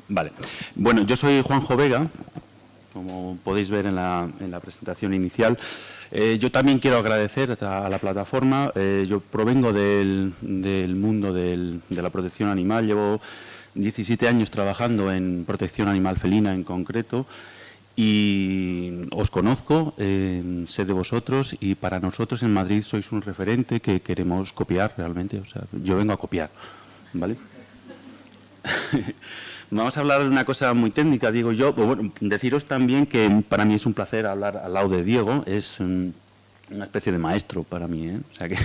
Vale. Bueno, yo soy Juanjo Vega, como podéis ver en la presentación inicial. Yo también quiero agradecer a la plataforma. Yo provengo del mundo de la protección animal. Llevo 17 años trabajando en protección animal felina en concreto. Y os conozco, sé de vosotros, y para nosotros en Madrid sois un referente que queremos copiar realmente. O sea, yo vengo a copiar, ¿vale? Vamos a hablar de una cosa muy técnica, digo yo. Bueno, deciros también que para mí es un placer hablar al lado de Diego. Es una especie de maestro para mí, ¿eh? O sea que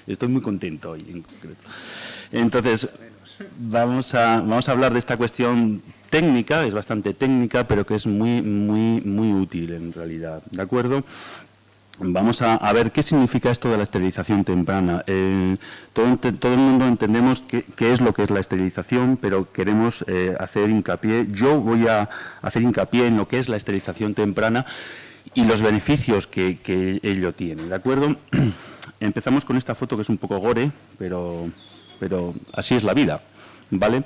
estoy muy contento hoy en concreto. Entonces, vamos a hablar de esta cuestión técnica, es bastante técnica, pero que es muy útil en realidad, ¿de acuerdo? Vamos a ver qué significa esto de la esterilización temprana. Todo el mundo entendemos qué es lo que es la esterilización, pero queremos hacer hincapié. Yo voy a hacer hincapié en lo que es la esterilización temprana y los beneficios que ello tiene, ¿de acuerdo? Empezamos con esta foto que es un poco gore, pero así es la vida, ¿vale?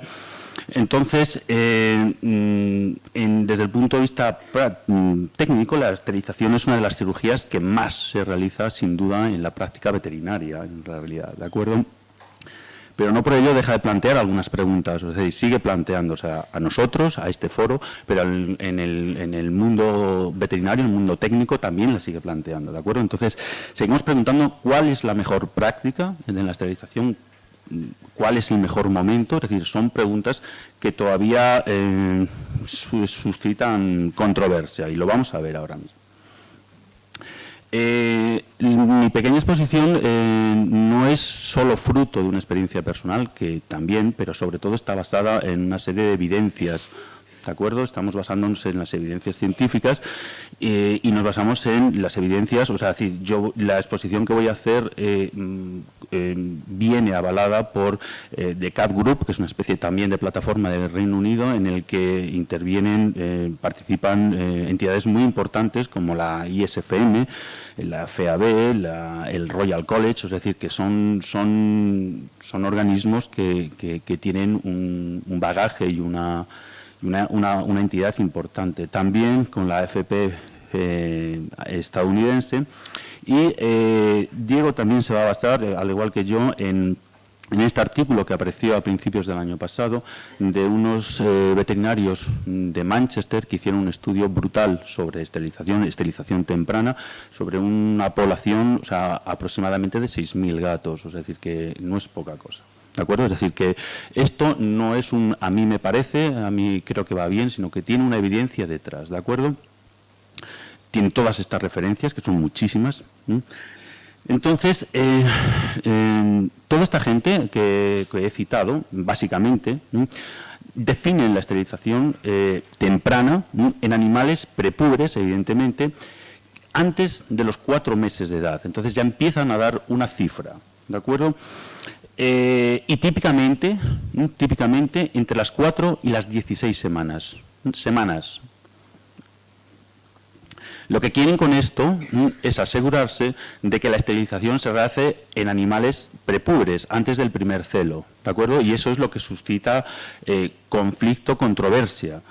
Entonces, desde el punto de vista técnico, la esterilización es una de las cirugías que más se realiza, sin duda, en la práctica veterinaria, en realidad, ¿de acuerdo? Pero no por ello deja de plantear algunas preguntas, o sea, sigue planteándose a nosotros, a este foro, pero en el mundo veterinario, en el mundo técnico, también la sigue planteando, ¿de acuerdo? Entonces, seguimos preguntando cuál es la mejor práctica en la esterilización. ¿Cuál es el mejor momento? Es decir, son preguntas que todavía suscitan controversia y lo vamos a ver ahora mismo. Mi pequeña exposición no es solo fruto de una experiencia personal, que también, pero sobre todo está basada en una serie de evidencias, ¿de acuerdo? Estamos basándonos en las evidencias científicas y nos basamos en las evidencias, o sea, es decir, la exposición que voy a hacer viene avalada por The Cat Group, que es una especie también de plataforma del Reino Unido, en el que intervienen, participan entidades muy importantes como la ISFM, la FAB, el Royal College, es decir, que son organismos que tienen un bagaje y una entidad importante, también con la AFP estadounidense, y Diego también se va a basar, al igual que yo, en este artículo que apareció a principios del año pasado de unos veterinarios de Manchester que hicieron un estudio brutal sobre esterilización temprana, sobre una población, o sea, aproximadamente de 6.000 gatos, es decir, que no es poca cosa. ¿De acuerdo? Es decir, que esto no es a mí me parece, a mí creo que va bien, sino que tiene una evidencia detrás, ¿de acuerdo? Tiene todas estas referencias, que son muchísimas. Entonces, toda esta gente que he citado, básicamente, definen la esterilización temprana en animales prepúberes, evidentemente, antes de los 4 meses de edad. Entonces ya empiezan a dar una cifra, ¿de acuerdo? Y típicamente entre las 4 y las 16 semanas. Lo que quieren con esto es asegurarse de que la esterilización se realice en animales prepúberes, antes del primer celo, ¿de acuerdo? Y eso es lo que suscita conflicto, controversia,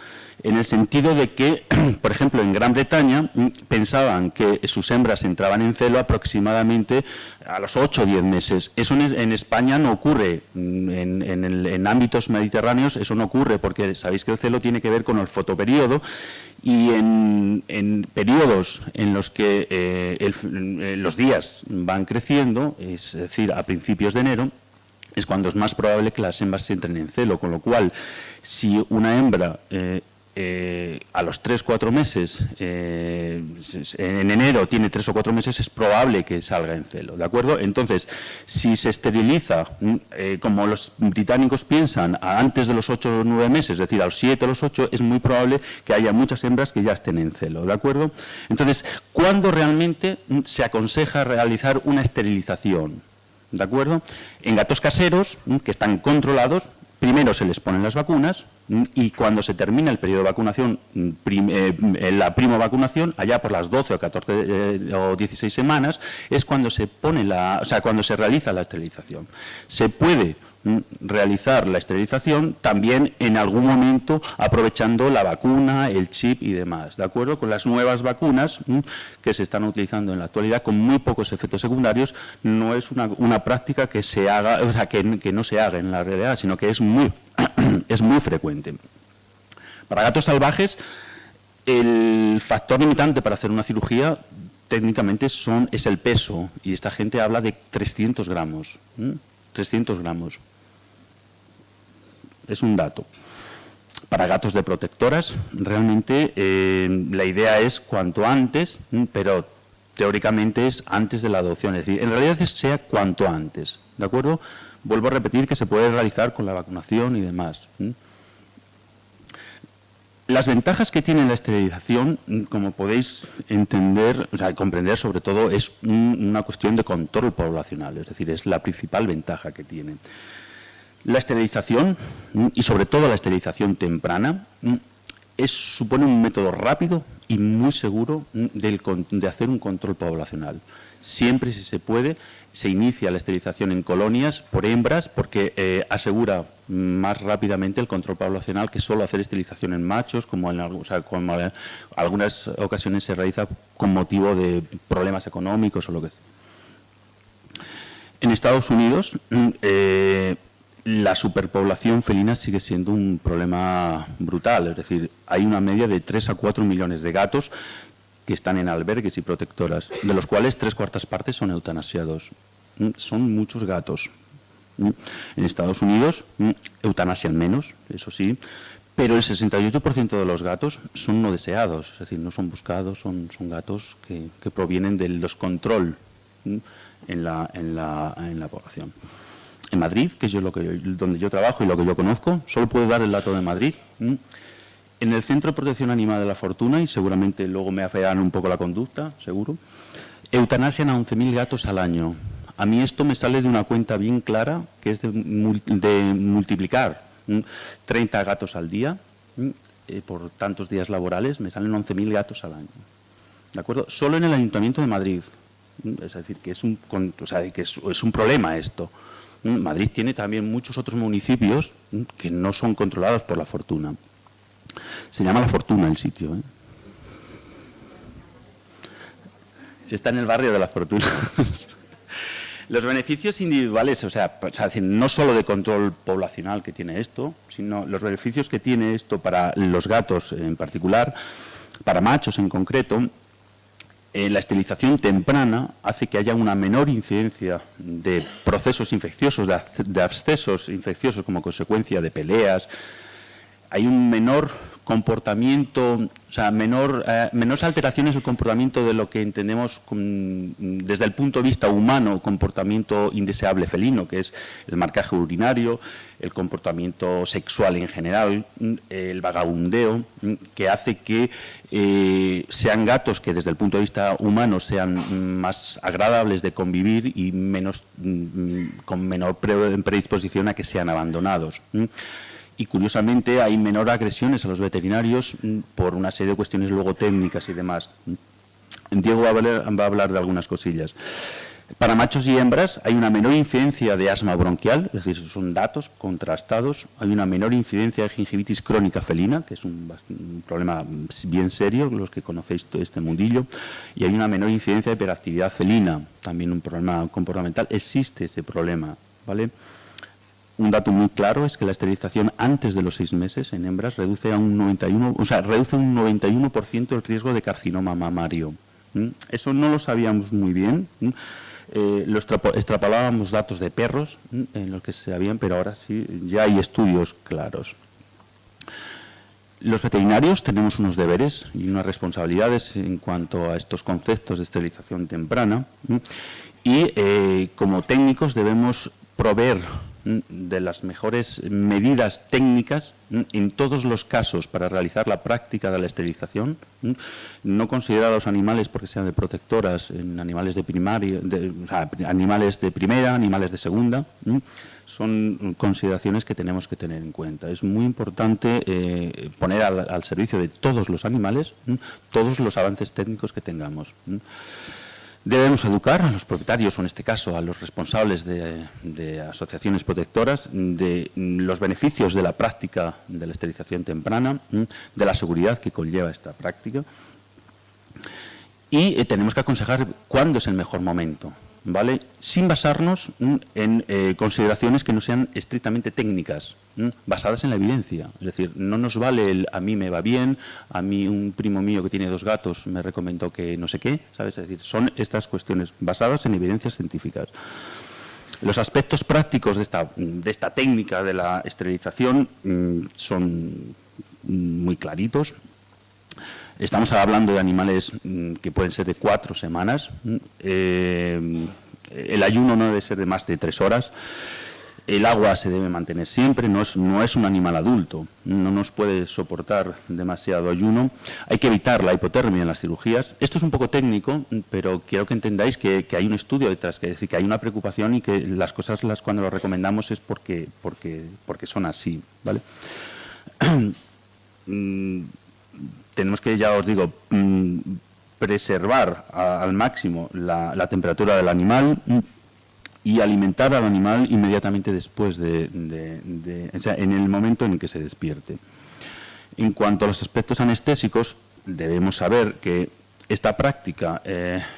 en el sentido de que, por ejemplo, en Gran Bretaña pensaban que sus hembras entraban en celo aproximadamente a los 8 o 10 meses. Eso en España no ocurre, en ámbitos mediterráneos eso no ocurre, porque sabéis que el celo tiene que ver con el fotoperíodo, y en periodos en los que los días van creciendo, es decir, a principios de enero, es cuando es más probable que las hembras entren en celo, con lo cual, si una hembra a los 3-4 meses, en enero tiene 3 o 4 meses, es probable que salga en celo, ¿de acuerdo? Entonces, si se esteriliza, como los británicos piensan, antes de los 8 o 9 meses, es decir, a los 7 o los 8, es muy probable que haya muchas hembras que ya estén en celo, ¿de acuerdo? Entonces, ¿cuándo realmente se aconseja realizar una esterilización? ¿De acuerdo? En gatos caseros, que están controlados, primero se les ponen las vacunas y cuando se termina el periodo de vacunación, la primovacunación, allá por las 12 o 14 o 16 semanas, es cuando se pone cuando se realiza la esterilización. Se puede realizar la esterilización también en algún momento aprovechando la vacuna, el chip y demás, ¿de acuerdo? Con las nuevas vacunas que se están utilizando en la actualidad con muy pocos efectos secundarios, no es una práctica que se haga, o sea, que no se haga en la realidad, sino que es muy, es muy frecuente. Para gatos salvajes, el factor limitante para hacer una cirugía técnicamente es el peso, y esta gente habla de 300 gramos. 300 gramos. Es un dato. Para gatos de protectoras, realmente la idea es cuanto antes, pero teóricamente es antes de la adopción. Es decir, en realidad sea cuanto antes. ¿De acuerdo? Vuelvo a repetir que se puede realizar con la vacunación y demás. Las ventajas que tiene la esterilización, como podéis entender, o sea, comprender sobre todo, es una cuestión de control poblacional, es decir, es la principal ventaja que tiene. La esterilización, y sobre todo la esterilización temprana, supone un método rápido y muy seguro de hacer un control poblacional. Siempre, si se puede, se inicia la esterilización en colonias por hembras porque asegura más rápidamente el control poblacional que solo hacer esterilización en machos, como en algunas ocasiones se realiza con motivo de problemas económicos o lo que sea. En Estados Unidos, la superpoblación felina sigue siendo un problema brutal, es decir, hay una media de 3 a 4 millones de gatos que están en albergues y protectoras, de los cuales 3/4 partes son eutanasiados. Son muchos gatos. En Estados Unidos eutanasian menos, eso sí, pero el 68% de los gatos son no deseados, es decir, no son buscados, son gatos que provienen del descontrol en la población. En Madrid, que es donde yo trabajo y lo que yo conozco, solo puedo dar el dato de Madrid. En el Centro de Protección Animal de La Fortuna, y seguramente luego me afearán un poco la conducta, seguro, eutanasian a 11.000 gatos al año. A mí esto me sale de una cuenta bien clara, que es de multiplicar 30 gatos al día por tantos días laborales, me salen 11.000 gatos al año. ¿De acuerdo? Solo en el Ayuntamiento de Madrid. Es decir, que es un problema esto. Madrid tiene también muchos otros municipios que no son controlados por La Fortuna. Se llama La Fortuna el sitio. Está en el barrio de La Fortuna. Los beneficios individuales, o sea, no solo de control poblacional que tiene esto, sino los beneficios que tiene esto para los gatos en particular, para machos en concreto. La esterilización temprana hace que haya una menor incidencia de procesos infecciosos, de abscesos infecciosos como consecuencia de peleas. Hay un menor comportamiento, o sea, menores alteraciones del comportamiento de lo que entendemos desde el punto de vista humano, comportamiento indeseable felino, que es el marcaje urinario, el comportamiento sexual en general, el vagabundeo, que hace que sean gatos que desde el punto de vista humano sean más agradables de convivir y con menor predisposición a que sean abandonados. Y curiosamente hay menor agresiones a los veterinarios por una serie de cuestiones luego técnicas y demás. Diego va a hablar de algunas cosillas. Para machos y hembras hay una menor incidencia de asma bronquial, es decir, son datos contrastados. Hay una menor incidencia de gingivitis crónica felina, que es un problema bien serio, los que conocéis todo este mundillo. Y hay una menor incidencia de hiperactividad felina, también un problema comportamental. Existe ese problema, ¿vale? Un dato muy claro es que la esterilización antes de los 6 meses en hembras reduce un 91% el riesgo de carcinoma mamario. Eso no lo sabíamos muy bien. Extrapolábamos datos de perros en los que se sabían, pero ahora sí ya hay estudios claros. Los veterinarios tenemos unos deberes y unas responsabilidades en cuanto a estos conceptos de esterilización temprana y como técnicos debemos proveer de las mejores medidas técnicas en todos los casos para realizar la práctica de la esterilización, no considerar a los animales porque sean de protectoras, en animales de primaria, animales de primera, animales de segunda, son consideraciones que tenemos que tener en cuenta. Es muy importante poner al servicio de todos los animales todos los avances técnicos que tengamos. Debemos educar a los propietarios, o en este caso a los responsables de asociaciones protectoras, de los beneficios de la práctica de la esterilización temprana, de la seguridad que conlleva esta práctica. Y tenemos que aconsejar cuándo es el mejor momento, ¿vale? Sin basarnos en consideraciones que no sean estrictamente técnicas, basadas en la evidencia. Es decir, no nos vale el a mí me va bien, a mí un primo mío que tiene 2 gatos me recomendó que no sé qué, ¿sabes? Es decir, son estas cuestiones basadas en evidencias científicas. Los aspectos prácticos de esta técnica de la esterilización son muy claritos. Estamos hablando de animales que pueden ser de 4 semanas. El ayuno no debe ser de más de 3 horas. El agua se debe mantener siempre, no es un animal adulto, no nos puede soportar demasiado ayuno. Hay que evitar la hipotermia en las cirugías. Esto es un poco técnico, pero quiero que entendáis que hay un estudio detrás, que es decir, que hay una preocupación y que las cosas cuando lo recomendamos es porque son así, ¿vale? Tenemos que, ya os digo, preservar al máximo la temperatura del animal y alimentar al animal inmediatamente después o sea, en el momento en el que se despierte. En cuanto a los aspectos anestésicos, debemos saber que esta práctica,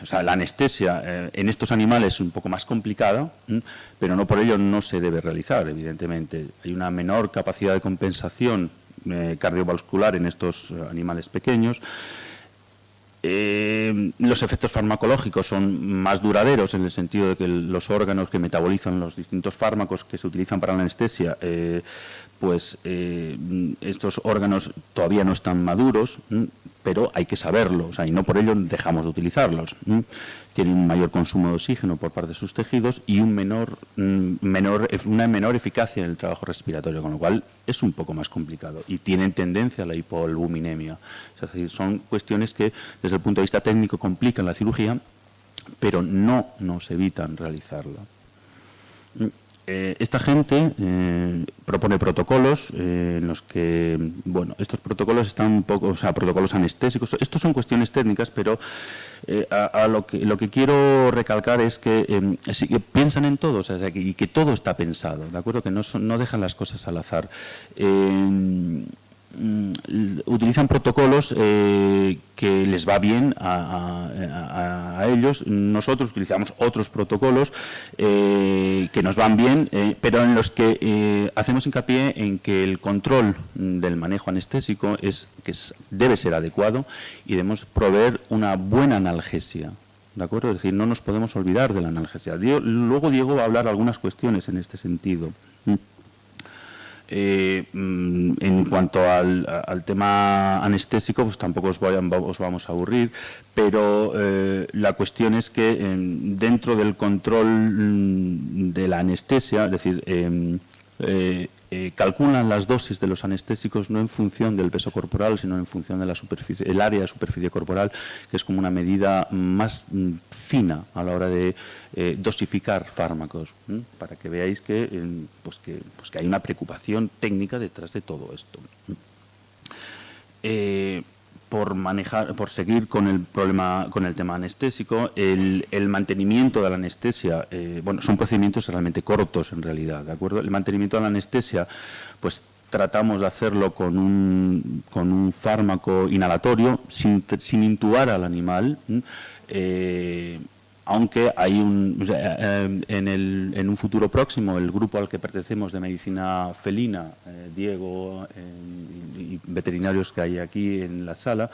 o sea, la anestesia en estos animales es un poco más complicada, pero no por ello no se debe realizar, evidentemente. Hay una menor capacidad de compensación cardiovascular en estos animales pequeños. Los efectos farmacológicos son más duraderos en el sentido de que los órganos que metabolizan los distintos fármacos que se utilizan para la anestesia, estos órganos todavía no están maduros, pero hay que saberlo, o sea, y no por ello dejamos de utilizarlos. Tienen un mayor consumo de oxígeno por parte de sus tejidos y una menor eficacia en el trabajo respiratorio, con lo cual es un poco más complicado y tienen tendencia a la hipoalbuminemia. Es decir, son cuestiones que desde el punto de vista técnico complican la cirugía, pero no nos evitan realizarla. Esta gente propone protocolos en los que, bueno, estos protocolos están un poco, o sea, protocolos anestésicos. Estos son cuestiones técnicas, pero lo que quiero recalcar es que piensan en todo, o sea, y que todo está pensado, ¿de acuerdo? Que no dejan las cosas al azar. Utilizan protocolos que les va bien a ellos. Nosotros utilizamos otros protocolos que nos van bien, pero en los que hacemos hincapié en que el control del manejo anestésico debe ser adecuado y debemos proveer una buena analgesia. ¿De acuerdo? Es decir, no nos podemos olvidar de la analgesia. Luego Diego va a hablar algunas cuestiones en este sentido. En cuanto al tema anestésico, pues tampoco os vamos a aburrir, pero la cuestión es que dentro del control de la anestesia, es decir, calculan las dosis de los anestésicos no en función del peso corporal, sino en función de el área de superficie corporal, que es como una medida más fina a la hora de dosificar fármacos, para que veáis que hay una preocupación técnica detrás de todo esto. Por seguir con el tema anestésico, el mantenimiento de la anestesia, son procedimientos realmente cortos en realidad, ¿de acuerdo? El mantenimiento de la anestesia, pues tratamos de hacerlo con un fármaco inhalatorio, sin intubar al animal, aunque hay en un futuro próximo el grupo al que pertenecemos de medicina felina, Diego y veterinarios que hay aquí en la sala,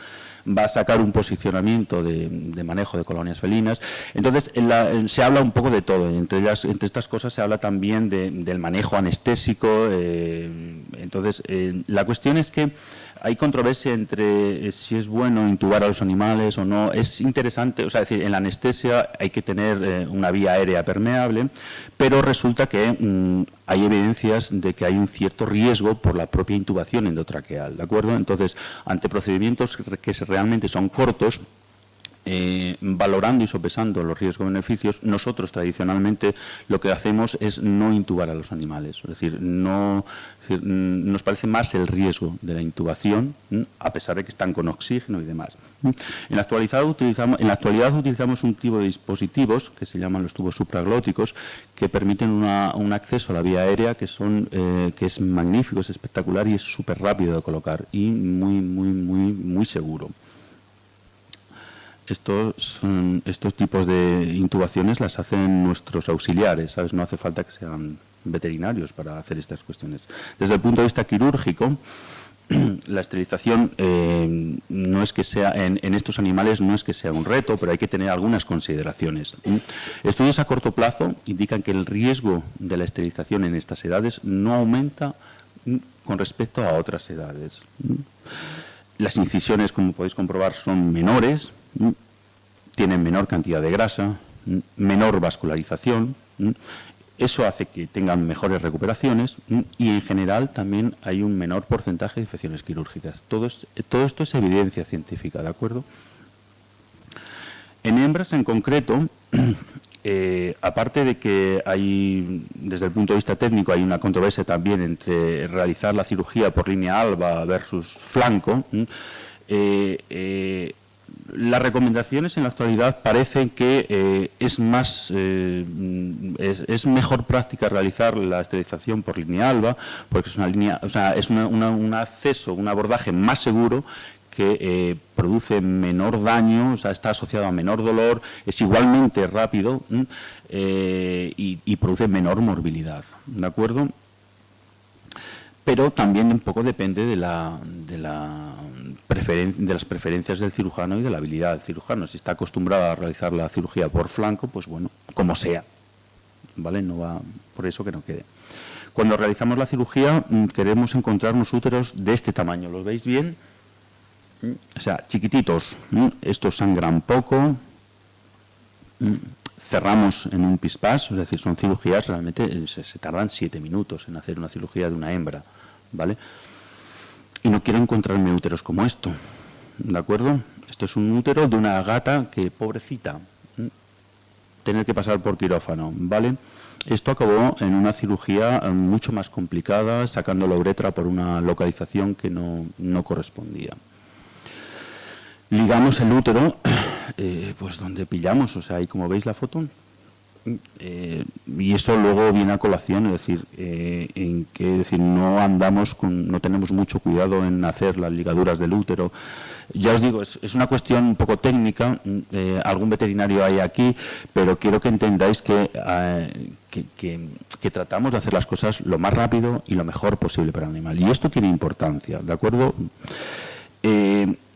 va a sacar un posicionamiento de manejo de colonias felinas. Entonces se habla un poco de todo, entre estas cosas se habla también del manejo anestésico. Entonces la cuestión es que hay controversia entre si es bueno intubar a los animales o no. Es interesante, o sea, es decir, en la anestesia hay que tener una vía aérea permeable, pero resulta que hay evidencias de que hay un cierto riesgo por la propia intubación endotraqueal, ¿de acuerdo? Entonces, ante procedimientos que realmente son cortos, valorando y sopesando los riesgos-beneficios, nosotros tradicionalmente lo que hacemos es no intubar a los animales. Es decir, nos parece más el riesgo de la intubación, a pesar de que están con oxígeno y demás. En la actualidad utilizamos un tipo de dispositivos que se llaman los tubos supraglóticos, que permiten un acceso a la vía aérea que es magnífico, es espectacular y es súper rápido de colocar y muy seguro. Estos tipos de intubaciones las hacen nuestros auxiliares, ¿sabes? No hace falta que sean veterinarios para hacer estas cuestiones. Desde el punto de vista quirúrgico, la esterilización no es que sea, en estos animales no es que sea un reto, pero hay que tener algunas consideraciones. Estudios a corto plazo indican que el riesgo de la esterilización en estas edades no aumenta con respecto a otras edades. Las incisiones, como podéis comprobar, son menores, tienen menor cantidad de grasa, menor vascularización. Eso hace que tengan mejores recuperaciones y, en general, también hay un menor porcentaje de infecciones quirúrgicas. Todo esto es evidencia científica, ¿de acuerdo? En hembras, en concreto, aparte de que hay, desde el punto de vista técnico, hay una controversia también entre realizar la cirugía por línea alba versus flanco, las recomendaciones en la actualidad parecen que es mejor práctica realizar la esterilización por línea alba, porque es una línea, o sea, es un acceso, un abordaje más seguro, que produce menor daño, o sea, está asociado a menor dolor, es igualmente rápido y produce menor morbilidad, ¿de acuerdo? Pero también un poco depende de las preferencias del cirujano y de la habilidad del cirujano. Si está acostumbrado a realizar la cirugía por flanco, pues bueno, como sea, ¿vale? No va por eso que no quede. Cuando realizamos la cirugía queremos encontrar unos úteros de este tamaño, ¿los veis bien? O sea, chiquititos, estos sangran poco, cerramos en un pispás, es decir, son cirugías realmente, se tardan 7 minutos en hacer una cirugía de una hembra, ¿vale? Y no quiero encontrarme úteros como esto, ¿de acuerdo? Esto es un útero de una gata que, pobrecita, tener que pasar por quirófano, ¿vale? Esto acabó en una cirugía mucho más complicada, sacando la uretra por una localización que no correspondía. Ligamos el útero, pues donde pillamos, o sea, ahí como veis la foto, y esto luego viene a colación, es decir, no tenemos mucho cuidado en hacer las ligaduras del útero. Ya os digo, es una cuestión un poco técnica, algún veterinario hay aquí, pero quiero que entendáis que tratamos de hacer las cosas lo más rápido y lo mejor posible para el animal. Y esto tiene importancia, ¿de acuerdo?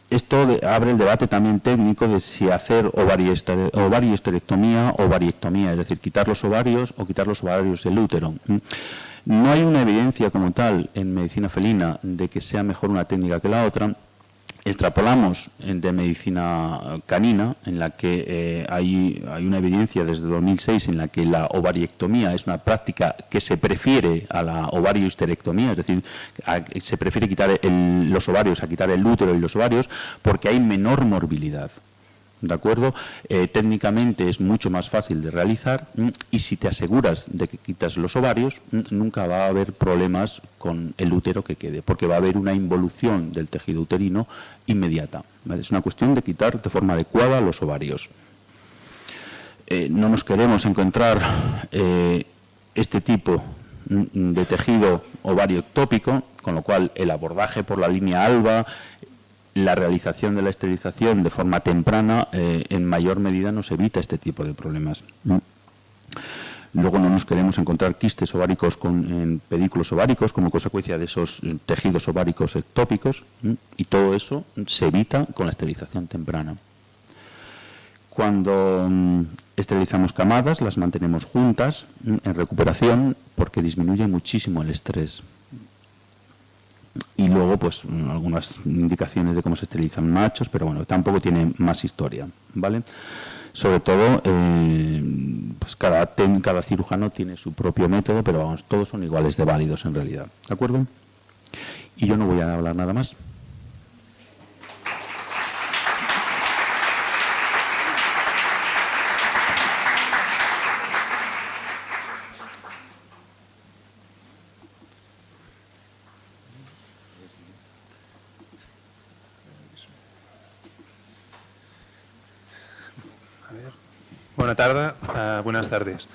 Esto abre el debate también técnico de si hacer ovarioesterectomía o ovariectomía, es decir, quitar los ovarios o quitar los ovarios del útero. No hay una evidencia como tal en medicina felina de que sea mejor una técnica que la otra. Extrapolamos de medicina canina, en la que hay una evidencia desde 2006 en la que la ovariectomía es una práctica que se prefiere a la ovariohisterectomía, es decir, se prefiere quitar los ovarios a quitar el útero y los ovarios porque hay menor morbilidad. ¿De acuerdo? Técnicamente es mucho más fácil de realizar y si te aseguras de que quitas los ovarios, nunca va a haber problemas con el útero que quede, porque va a haber una involución del tejido uterino inmediata, ¿vale? Es una cuestión de quitar de forma adecuada los ovarios. No nos queremos encontrar este tipo de tejido ovario ectópico, con lo cual el abordaje por la línea alba, la realización de la esterilización de forma temprana, en mayor medida nos evita este tipo de problemas. Luego no nos queremos encontrar quistes ováricos en pedículos ováricos como consecuencia de esos tejidos ováricos ectópicos, y todo eso se evita con la esterilización temprana. Cuando esterilizamos camadas, las mantenemos juntas en recuperación porque disminuye muchísimo el estrés. Y luego, pues, algunas indicaciones de cómo se esterilizan machos, pero bueno, tampoco tiene más historia, ¿vale? Sobre todo, pues cada cirujano tiene su propio método, pero vamos, todos son iguales de válidos en realidad, ¿de acuerdo? Y yo no voy a hablar nada más. Buenas tardes.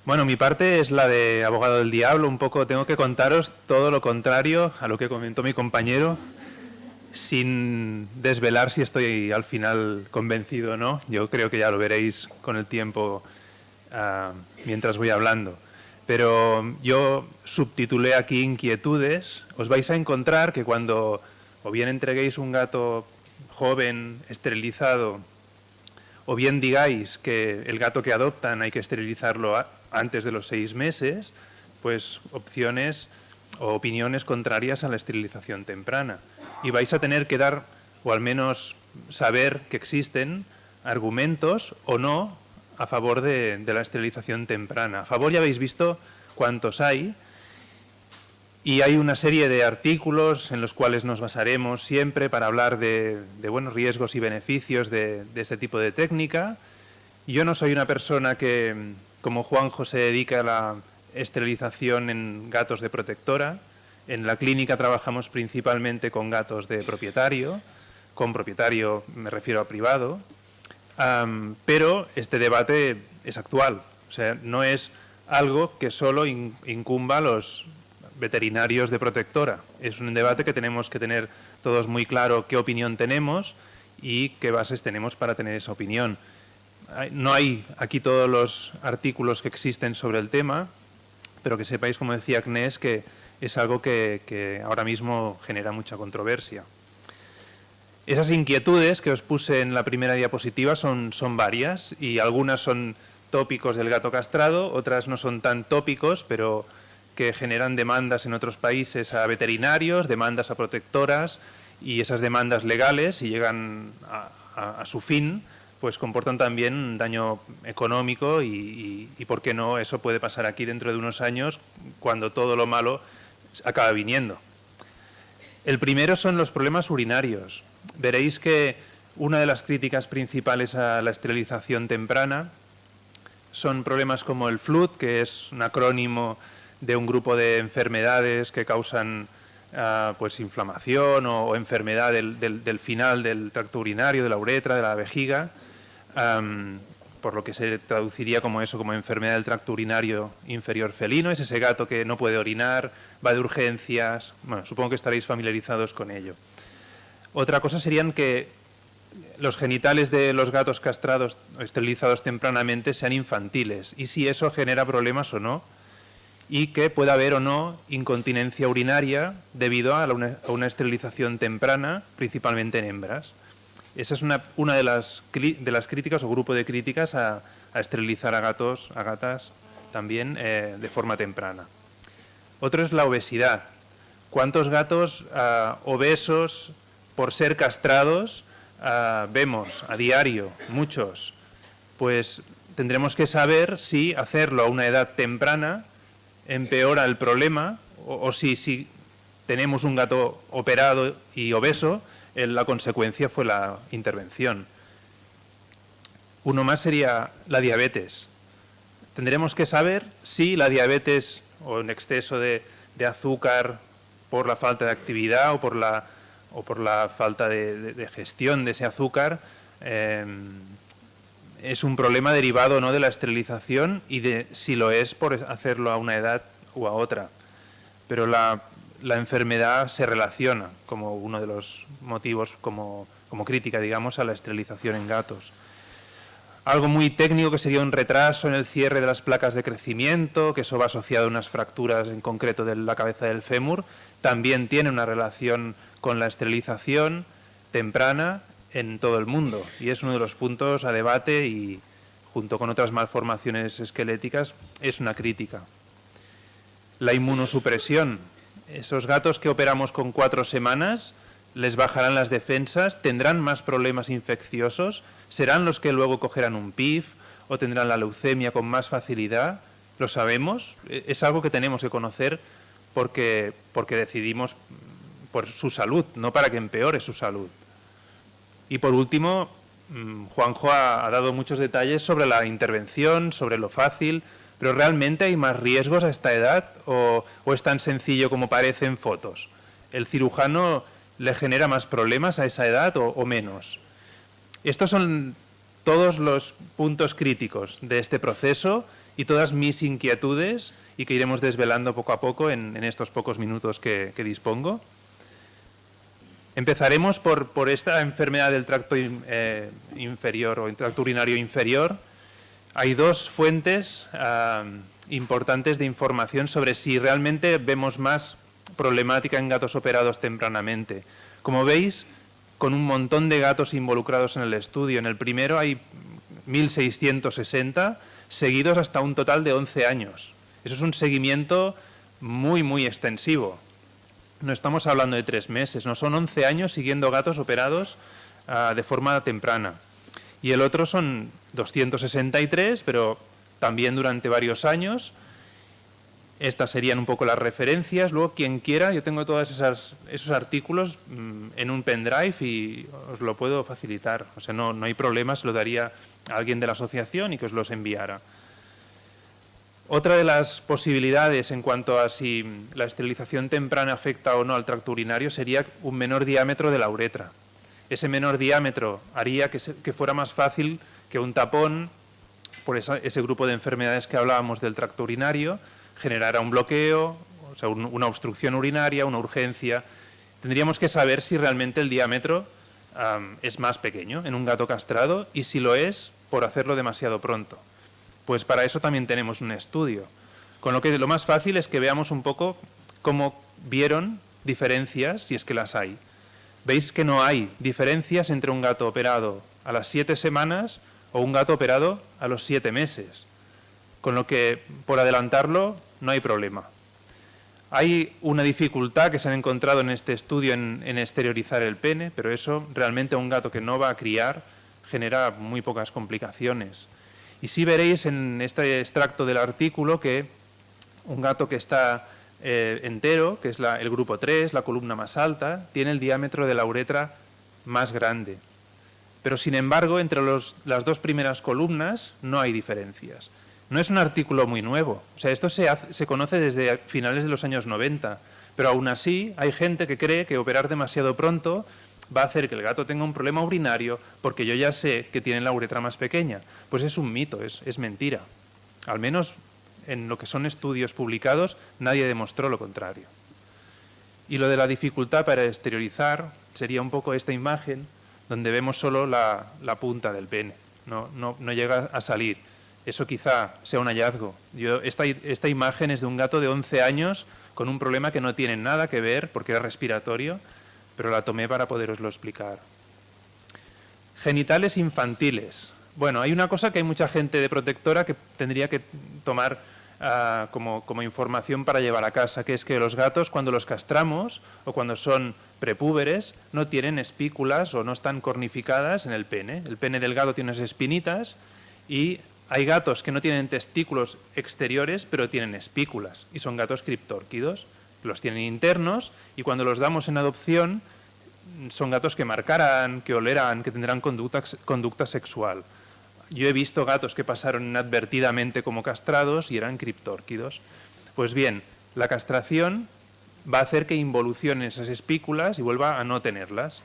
Bueno, mi parte es la de abogado del diablo. Un poco tengo que contaros todo lo contrario a lo que comentó mi compañero, sin desvelar si estoy al final convencido o no. Yo creo que ya lo veréis con el tiempo mientras voy hablando. Pero yo subtitulé aquí inquietudes. Os vais a encontrar que cuando o bien entreguéis un gato joven, esterilizado, o bien digáis que el gato que adoptan hay que esterilizarlo antes de los 6 meses, pues opciones o opiniones contrarias a la esterilización temprana. Y vais a tener que dar, o al menos saber que existen argumentos o no a favor de la esterilización temprana. A favor ya habéis visto cuántos hay, y hay una serie de artículos en los cuales nos basaremos siempre para hablar de buenos riesgos y beneficios de este tipo de técnica. Yo no soy una persona que, como Juanjo, se dedica a la esterilización en gatos de protectora. En la clínica trabajamos principalmente con gatos de propietario. Con propietario me refiero a privado. Pero este debate es actual. O sea, no es algo que solo incumba a los veterinarios de protectora. Es un debate que tenemos que tener todos muy claro qué opinión tenemos y qué bases tenemos para tener esa opinión. No hay aquí todos los artículos que existen sobre el tema, pero que sepáis, como decía Agnès, que es algo que ahora mismo genera mucha controversia. Esas inquietudes que os puse en la primera diapositiva son varias, y algunas son tópicos del gato castrado, otras no son tan tópicos, pero que generan demandas en otros países a veterinarios, demandas a protectoras, y esas demandas legales, si llegan a su fin, pues comportan también un daño económico y ¿por qué no? Eso puede pasar aquí dentro de unos años, cuando todo lo malo acaba viniendo. El primero son los problemas urinarios. Veréis que una de las críticas principales a la esterilización temprana son problemas como el FLUD, que es un acrónimo de un grupo de enfermedades que causan pues inflamación o enfermedad del final del tracto urinario, de la uretra, de la vejiga, por lo que se traduciría como eso, como enfermedad del tracto urinario inferior felino. Es ese gato que no puede orinar, va de urgencias. Bueno, supongo que estaréis familiarizados con ello. Otra cosa serían que los genitales de los gatos castrados o esterilizados tempranamente sean infantiles, y si eso genera problemas o no, y que pueda haber o no incontinencia urinaria debido a una esterilización temprana, principalmente en hembras. Esa es una de las críticas o grupo de críticas a esterilizar a gatas también de forma temprana. Otro es la obesidad. ¿Cuántos gatos obesos por ser castrados vemos a diario? Muchos. Pues tendremos que saber si hacerlo a una edad temprana empeora el problema, o si tenemos un gato operado y obeso, la consecuencia fue la intervención. Uno más sería la diabetes. Tendremos que saber si la diabetes o un exceso de azúcar por la falta de actividad o por la falta de gestión de ese azúcar es un problema derivado o no de la esterilización, y de si lo es por hacerlo a una edad u a otra. Pero la enfermedad se relaciona como uno de los motivos, como crítica, digamos, a la esterilización en gatos. Algo muy técnico que sería un retraso en el cierre de las placas de crecimiento, que eso va asociado a unas fracturas en concreto de la cabeza del fémur, también tiene una relación con la esterilización temprana en todo el mundo, y es uno de los puntos a debate, y junto con otras malformaciones esqueléticas es una crítica. La inmunosupresión. Esos gatos que operamos con 4 semanas, les bajarán las defensas, tendrán más problemas infecciosos, serán los que luego cogerán un PIF o tendrán la leucemia con más facilidad. ¿Lo sabemos? Es algo que tenemos que conocer porque decidimos por su salud, no para que empeore su salud. Y por último, Juanjo ha dado muchos detalles sobre la intervención, sobre lo fácil, pero ¿realmente hay más riesgos a esta edad o es tan sencillo como parece en fotos? ¿El cirujano le genera más problemas a esa edad o menos? Estos son todos los puntos críticos de este proceso y todas mis inquietudes y que iremos desvelando poco a poco en estos pocos minutos que dispongo. Empezaremos por esta enfermedad del tracto inferior o tracto urinario inferior. Hay dos fuentes importantes de información sobre si realmente vemos más problemática en gatos operados tempranamente. Como veis, con un montón de gatos involucrados en el estudio. En el primero hay 1.660, seguidos hasta un total de 11 años. Eso es un seguimiento muy, muy extensivo. No estamos hablando de 3 meses, no, son 11 años siguiendo gatos operados de forma temprana. Y el otro son 263, pero también durante varios años. Estas serían un poco las referencias. Luego, quien quiera, yo tengo todos esos artículos en un pendrive y os lo puedo facilitar. O sea, no hay problema, se lo daría a alguien de la asociación y que os los enviara. Otra de las posibilidades en cuanto a si la esterilización temprana afecta o no al tracto urinario sería un menor diámetro de la uretra. Ese menor diámetro haría que fuera más fácil que un tapón, por ese grupo de enfermedades que hablábamos del tracto urinario, generara un bloqueo, o sea, una obstrucción urinaria, una urgencia. Tendríamos que saber si realmente el diámetro es más pequeño en un gato castrado y si lo es por hacerlo demasiado pronto. Pues para eso también tenemos un estudio. Con lo que lo más fácil es que veamos un poco cómo vieron diferencias, si es que las hay. Veis que no hay diferencias entre un gato operado a las 7 semanas o un gato operado a los 7 meses. Con lo que, por adelantarlo, no hay problema. Hay una dificultad que se han encontrado en este estudio en exteriorizar el pene, pero eso realmente a un gato que no va a criar genera muy pocas complicaciones. Y sí veréis en este extracto del artículo que un gato que está entero, que es el grupo 3, la columna más alta, tiene el diámetro de la uretra más grande. Pero sin embargo, entre las dos primeras columnas no hay diferencias. No es un artículo muy nuevo. O sea, esto se conoce desde finales de los años 90. Pero aún así hay gente que cree que operar demasiado pronto va a hacer que el gato tenga un problema urinario porque yo ya sé que tiene la uretra más pequeña. Pues es un mito, es mentira. Al menos en lo que son estudios publicados nadie demostró lo contrario. Y lo de la dificultad para exteriorizar sería un poco esta imagen donde vemos solo la punta del pene. No llega a salir. Eso quizá sea un hallazgo. Esta imagen es de un gato de 11 años con un problema que no tiene nada que ver porque era respiratorio, pero la tomé para poderoslo explicar. Genitales infantiles. Bueno, hay una cosa que hay mucha gente de protectora que tendría que tomar como información para llevar a casa, que es que los gatos cuando los castramos o cuando son prepúberes no tienen espículas o no están cornificadas en el pene. El pene del gato tiene unas espinitas y hay gatos que no tienen testículos exteriores pero tienen espículas y son gatos criptórquidos. Los tienen internos y cuando los damos en adopción son gatos que marcarán, que olerán, que tendrán conducta sexual. Yo he visto gatos que pasaron inadvertidamente como castrados y eran criptórquidos. Pues bien, la castración va a hacer que involucionen esas espículas y vuelva a no tenerlas.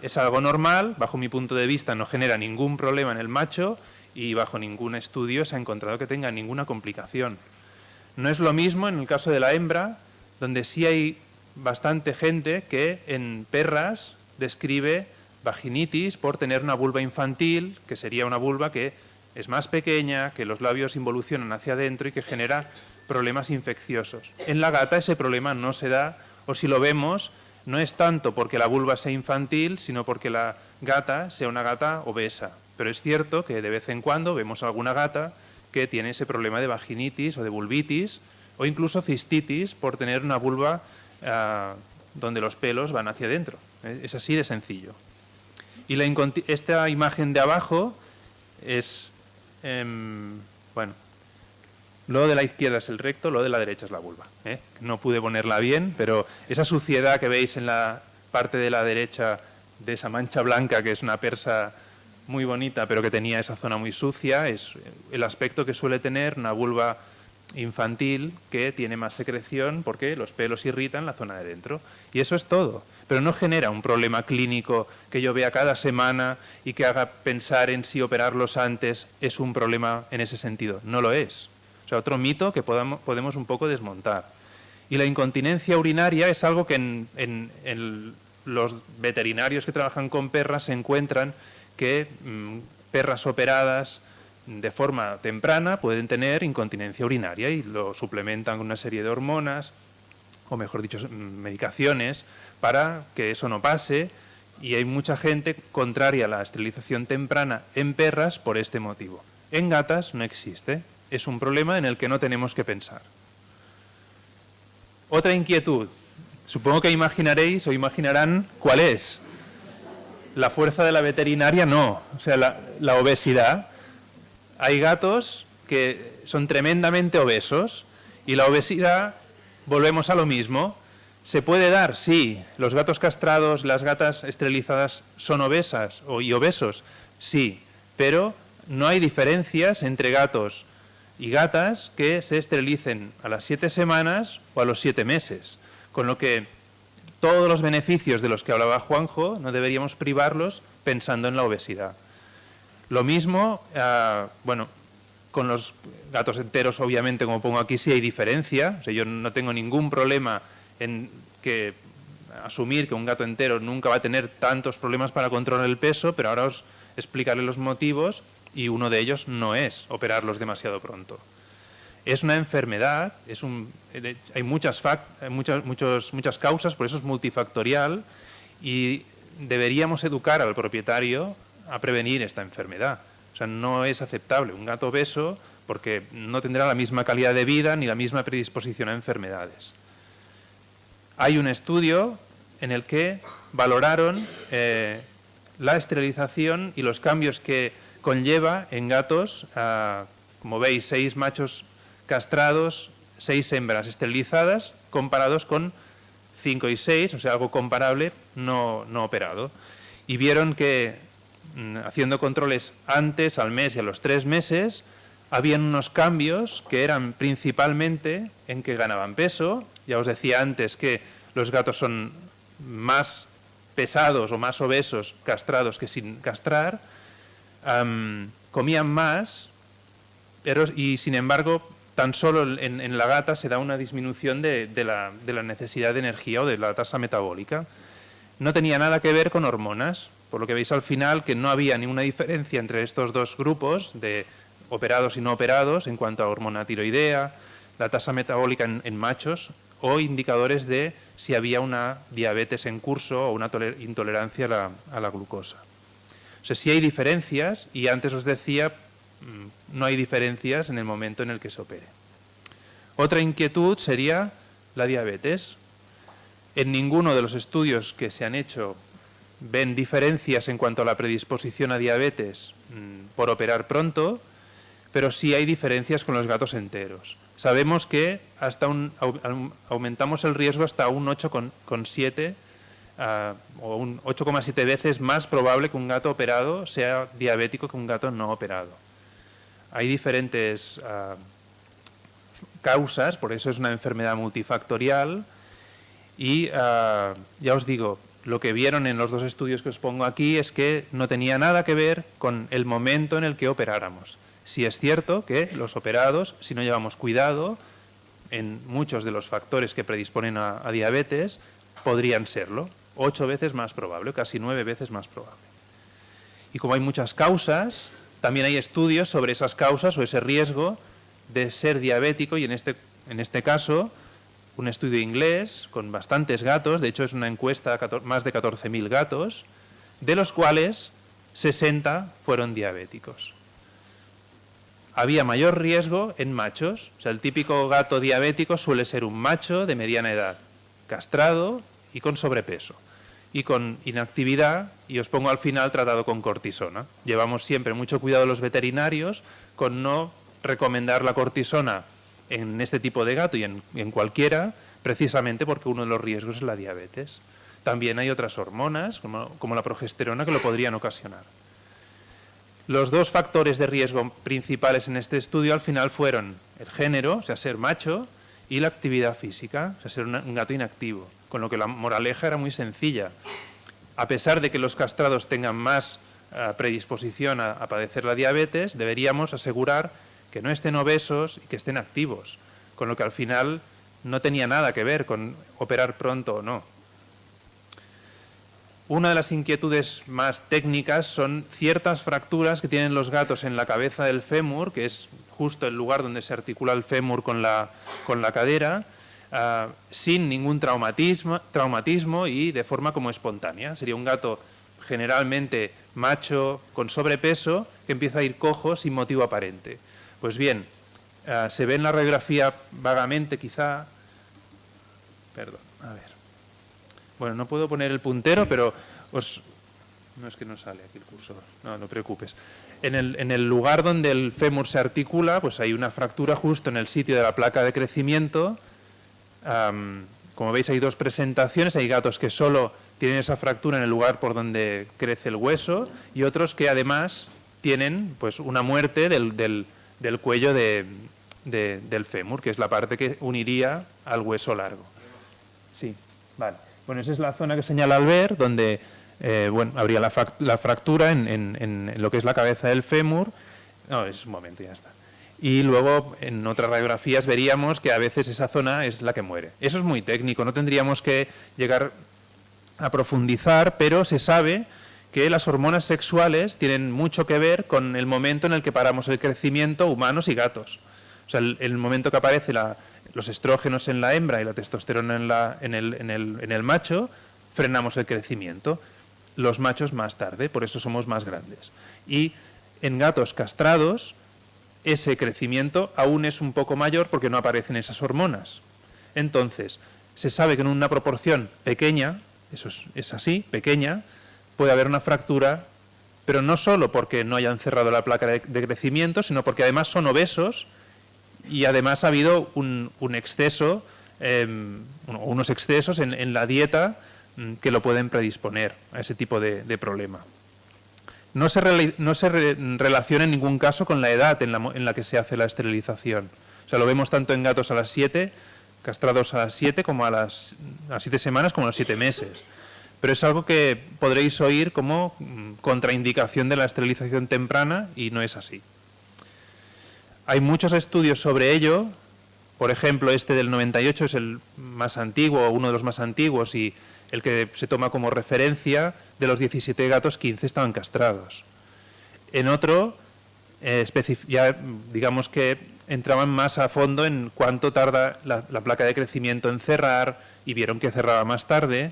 Es algo normal, bajo mi punto de vista no genera ningún problema en el macho y bajo ningún estudio se ha encontrado que tenga ninguna complicación. No es lo mismo en el caso de la hembra, donde sí hay bastante gente que en perras describe vaginitis por tener una vulva infantil, que sería una vulva que es más pequeña, que los labios involucionan hacia adentro y que genera problemas infecciosos. En la gata ese problema no se da, o si lo vemos, no es tanto porque la vulva sea infantil, sino porque la gata sea una gata obesa. Pero es cierto que de vez en cuando vemos alguna gata que tiene ese problema de vaginitis o de vulvitis, o incluso cistitis por tener una vulva donde los pelos van hacia adentro. Es así de sencillo. Y esta imagen de abajo es, bueno, lo de la izquierda es el recto, lo de la derecha es la vulva. No pude ponerla bien, pero esa suciedad que veis en la parte de la derecha de esa mancha blanca, que es una persa muy bonita, pero que tenía esa zona muy sucia, es el aspecto que suele tener una vulva infantil que tiene más secreción porque los pelos irritan la zona de dentro. Y eso es todo. Pero no genera un problema clínico que yo vea cada semana y que haga pensar en si operarlos antes es un problema en ese sentido. No lo es. O sea, otro mito que podemos un poco desmontar. Y la incontinencia urinaria es algo que en los veterinarios que trabajan con perras se encuentran que perras operadas de forma temprana pueden tener incontinencia urinaria y lo suplementan con una serie de hormonas, o mejor dicho, medicaciones, para que eso no pase, y hay mucha gente contraria a la esterilización temprana en perras por este motivo. En gatas no existe, es un problema en el que no tenemos que pensar. Otra inquietud, supongo que imaginaréis o imaginarán cuál es. La fuerza de la veterinaria no, o sea, la obesidad. Hay gatos que son tremendamente obesos y la obesidad, volvemos a lo mismo, ¿se puede dar? Sí. ¿Los gatos castrados, las gatas esterilizadas son obesas y obesos? Sí, pero no hay diferencias entre gatos y gatas que se esterilicen a las 7 semanas o a los 7 meses, con lo que todos los beneficios de los que hablaba Juanjo no deberíamos privarlos pensando en la obesidad. Lo mismo, bueno, con los gatos enteros, obviamente, como pongo aquí, sí hay diferencia. O sea, yo no tengo ningún problema en que asumir que un gato entero nunca va a tener tantos problemas para controlar el peso, pero ahora os explicaré los motivos y uno de ellos no es operarlos demasiado pronto. Es una enfermedad, hay muchas causas, por eso es multifactorial y deberíamos educar al propietario a prevenir esta enfermedad. O sea, no es aceptable un gato obeso porque no tendrá la misma calidad de vida ni la misma predisposición a enfermedades. Hay un estudio en el que valoraron la esterilización y los cambios que conlleva en gatos, como veis, 6 machos castrados, 6 hembras esterilizadas, comparados con 5 y 6, o sea, algo comparable, no operado. Y vieron que haciendo controles antes, al mes y a los 3 meses, habían unos cambios que eran principalmente en que ganaban peso. Ya os decía antes que los gatos son más pesados o más obesos castrados que sin castrar, comían más y sin embargo tan solo en la gata se da una disminución de la necesidad de energía o de la tasa metabólica. No tenía nada que ver con hormonas, por lo que veis al final que no había ninguna diferencia entre estos dos grupos de operados y no operados en cuanto a hormona tiroidea, la tasa metabólica en machos o indicadores de si había una diabetes en curso o una intolerancia a la glucosa. O sea, sí hay diferencias y antes os decía, no hay diferencias en el momento en el que se opere. Otra inquietud sería la diabetes. En ninguno de los estudios que se han hecho ven diferencias en cuanto a la predisposición a diabetes por operar pronto, pero sí hay diferencias con los gatos enteros. Sabemos que aumentamos el riesgo hasta un 8,7 o un 8,7 veces más probable que un gato operado sea diabético que un gato no operado. Hay diferentes causas, por eso es una enfermedad multifactorial y ya os digo, lo que vieron en los dos estudios que os pongo aquí es que no tenía nada que ver con el momento en el que operáramos. Sí es cierto que los operados, si no llevamos cuidado, en muchos de los factores que predisponen a diabetes, podrían serlo. 8 veces más probable, casi 9 veces más probable. Y como hay muchas causas, también hay estudios sobre esas causas o ese riesgo de ser diabético y en este caso un estudio inglés con bastantes gatos, de hecho es una encuesta a más de 14.000 gatos, de los cuales 60 fueron diabéticos. Había mayor riesgo en machos, o sea, el típico gato diabético suele ser un macho de mediana edad, castrado y con sobrepeso, y con inactividad, y os pongo al final tratado con cortisona. Llevamos siempre mucho cuidado los veterinarios con no recomendar la cortisona en este tipo de gato y en cualquiera, precisamente porque uno de los riesgos es la diabetes. También hay otras hormonas, como la progesterona, que lo podrían ocasionar. Los dos factores de riesgo principales en este estudio al final fueron el género, o sea, ser macho, y la actividad física, o sea, ser un gato inactivo. Con lo que la moraleja era muy sencilla. A pesar de que los castrados tengan más predisposición a padecer la diabetes, deberíamos asegurar que no estén obesos y que estén activos. Con lo que al final no tenía nada que ver con operar pronto o no. Una de las inquietudes más técnicas son ciertas fracturas que tienen los gatos en la cabeza del fémur, que es justo el lugar donde se articula el fémur con la cadera, sin ningún traumatismo y de forma como espontánea. Sería un gato generalmente macho, con sobrepeso, que empieza a ir cojo sin motivo aparente. Pues bien, se ve en la radiografía vagamente quizá... Perdón, a ver. Bueno, no puedo poner el puntero, pero no es que no sale aquí el cursor, no te preocupes. En el lugar donde el fémur se articula, pues hay una fractura justo en el sitio de la placa de crecimiento. Como veis, hay dos presentaciones. Hay gatos que solo tienen esa fractura en el lugar por donde crece el hueso y otros que además tienen pues una muerte del cuello del fémur, que es la parte que uniría al hueso largo. Sí, vale. Bueno, esa es la zona que señala Albert, donde habría la fractura en lo que es la cabeza del fémur. No, es un momento, ya está. Y luego en otras radiografías veríamos que a veces esa zona es la que muere. Eso es muy técnico, no tendríamos que llegar a profundizar, pero se sabe que las hormonas sexuales tienen mucho que ver con el momento en el que paramos el crecimiento humanos y gatos. O sea, el momento que aparece los estrógenos en la hembra y la testosterona en el macho, frenamos el crecimiento. Los machos más tarde, por eso somos más grandes. Y en gatos castrados, ese crecimiento aún es un poco mayor porque no aparecen esas hormonas. Entonces, se sabe que en una proporción pequeña, eso es así, pequeña, puede haber una fractura, pero no solo porque no hayan cerrado la placa de crecimiento, sino porque además son obesos y además ha habido un exceso, unos excesos en la dieta que lo pueden predisponer a ese tipo de problema. No se relaciona en ningún caso con la edad en la que se hace la esterilización. O sea, lo vemos tanto en gatos a las 7, castrados a las 7, como a las 7 semanas, como a los 7 meses. Pero es algo que podréis oír como contraindicación de la esterilización temprana y no es así. Hay muchos estudios sobre ello. Por ejemplo, este del 98 es el más antiguo, uno de los más antiguos y el que se toma como referencia. De los 17 gatos, 15 estaban castrados. En otro, ya digamos que entraban más a fondo en cuánto tarda la placa de crecimiento en cerrar y vieron que cerraba más tarde.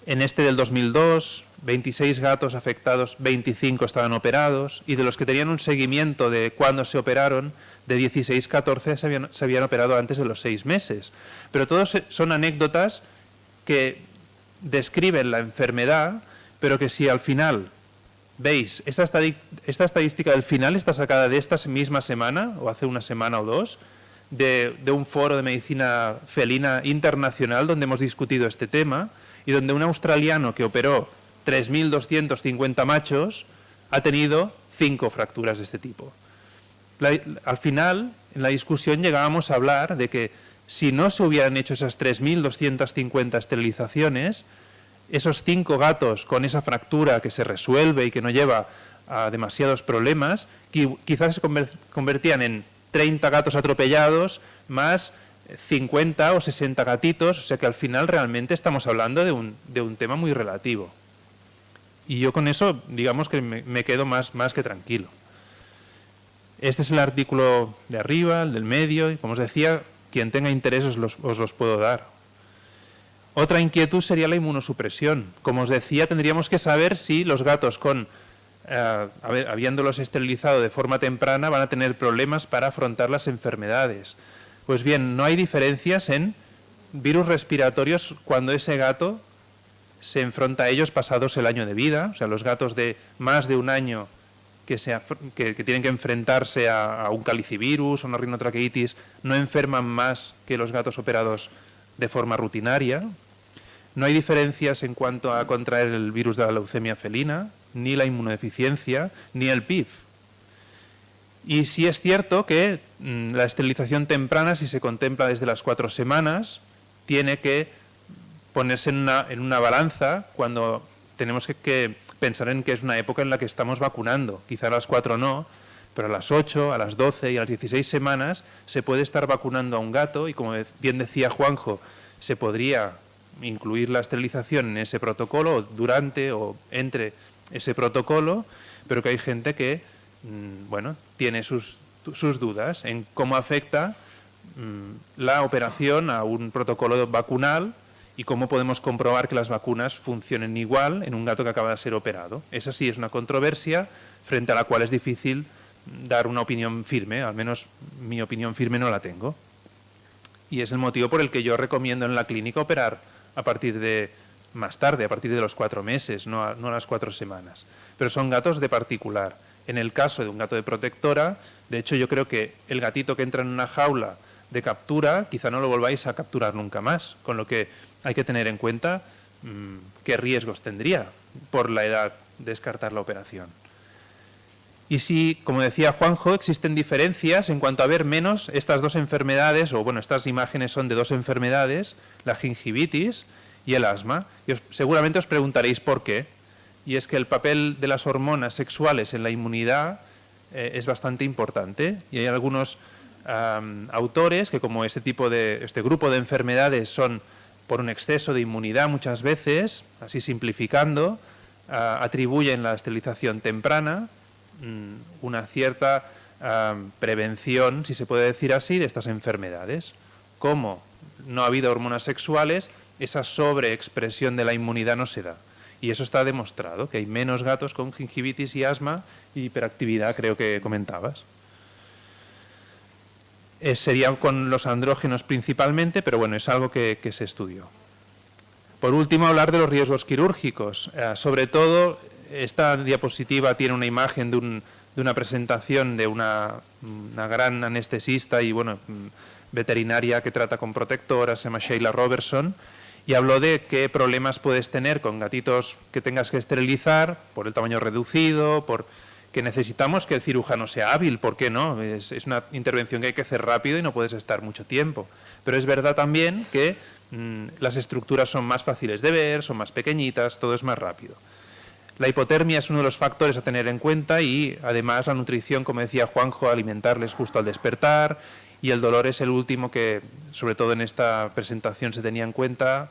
En este del 2002, 26 gatos afectados, 25 estaban operados y de los que tenían un seguimiento de cuándo se operaron, de 16, 14 se habían operado antes de los 6 meses. Pero todos son anécdotas que describen la enfermedad, pero que si al final veis, esta estadística del final está sacada de esta misma semana, o hace una semana o dos, de un foro de medicina felina internacional donde hemos discutido este tema y donde un australiano que operó 3.250 machos ha tenido 5 fracturas de este tipo. Al final, en la discusión llegábamos a hablar de que si no se hubieran hecho esas 3.250 esterilizaciones, esos 5 gatos con esa fractura que se resuelve y que no lleva a demasiados problemas, quizás se convertían en 30 gatos atropellados más 50 o 60 gatitos, o sea que al final realmente estamos hablando de un tema muy relativo. Y yo con eso, digamos que me quedo más que tranquilo. Este es el artículo de arriba, el del medio, y como os decía, quien tenga interés os los puedo dar. Otra inquietud sería la inmunosupresión. Como os decía, tendríamos que saber si los gatos habiéndolos esterilizado de forma temprana van a tener problemas para afrontar las enfermedades. Pues bien, no hay diferencias en virus respiratorios cuando ese gato se enfrenta a ellos pasados el año de vida. O sea, los gatos de más de un año que tienen que enfrentarse a un calicivirus o una rinotraqueitis no enferman más que los gatos operados de forma rutinaria. No hay diferencias en cuanto a contraer el virus de la leucemia felina. ni la inmunodeficiencia, ni el PIF. Y sí es cierto que la esterilización temprana, si se contempla desde las 4 semanas, tiene que ponerse en una balanza cuando tenemos que pensar en que es una época en la que estamos vacunando. Quizá a las 4 no, pero a las 8, a las 12 y a las 16 semanas se puede estar vacunando a un gato y, como bien decía Juanjo, se podría incluir la esterilización en ese protocolo, o durante o entre ese protocolo, pero que hay gente que bueno, tiene sus dudas en cómo afecta la operación a un protocolo vacunal y cómo podemos comprobar que las vacunas funcionen igual en un gato que acaba de ser operado. Esa sí es una controversia frente a la cual es difícil dar una opinión firme, al menos mi opinión firme no la tengo. Y es el motivo por el que yo recomiendo en la clínica operar a partir de más tarde, a partir de los 4 meses, no a las 4 semanas. Pero son gatos de particular. En el caso de un gato de protectora, de hecho yo creo que el gatito que entra en una jaula de captura, quizá no lo volváis a capturar nunca más, con lo que hay que tener en cuenta qué riesgos tendría por la edad descartar la operación. Y si, como decía Juanjo, existen diferencias en cuanto a ver menos estas dos enfermedades, o bueno, estas imágenes son de 2 enfermedades, la gingivitis y el asma, y seguramente os preguntaréis por qué. Y es que el papel de las hormonas sexuales en la inmunidad es bastante importante, y hay algunos autores que, como este grupo de enfermedades son por un exceso de inmunidad muchas veces, así simplificando, atribuyen la esterilización temprana una cierta prevención, si se puede decir así, de estas enfermedades. Como no ha habido hormonas sexuales, esa sobreexpresión de la inmunidad no se da. Y eso está demostrado, que hay menos gatos con gingivitis y asma y hiperactividad, creo que comentabas. Sería con los andrógenos principalmente, pero bueno, es algo que se estudió. Por último, hablar de los riesgos quirúrgicos. Sobre todo, esta diapositiva tiene una imagen de una presentación de una gran anestesista y bueno, veterinaria que trata con protectoras, se llama Sheila Robertson, y habló de qué problemas puedes tener con gatitos que tengas que esterilizar por el tamaño reducido, por que necesitamos que el cirujano sea hábil, ¿por qué no? Es una intervención que hay que hacer rápido y no puedes estar mucho tiempo. Pero es verdad también que las estructuras son más fáciles de ver, son más pequeñitas, todo es más rápido. La hipotermia es uno de los factores a tener en cuenta y además la nutrición, como decía Juanjo, alimentarles justo al despertar, y el dolor es el último que, sobre todo en esta presentación, se tenía en cuenta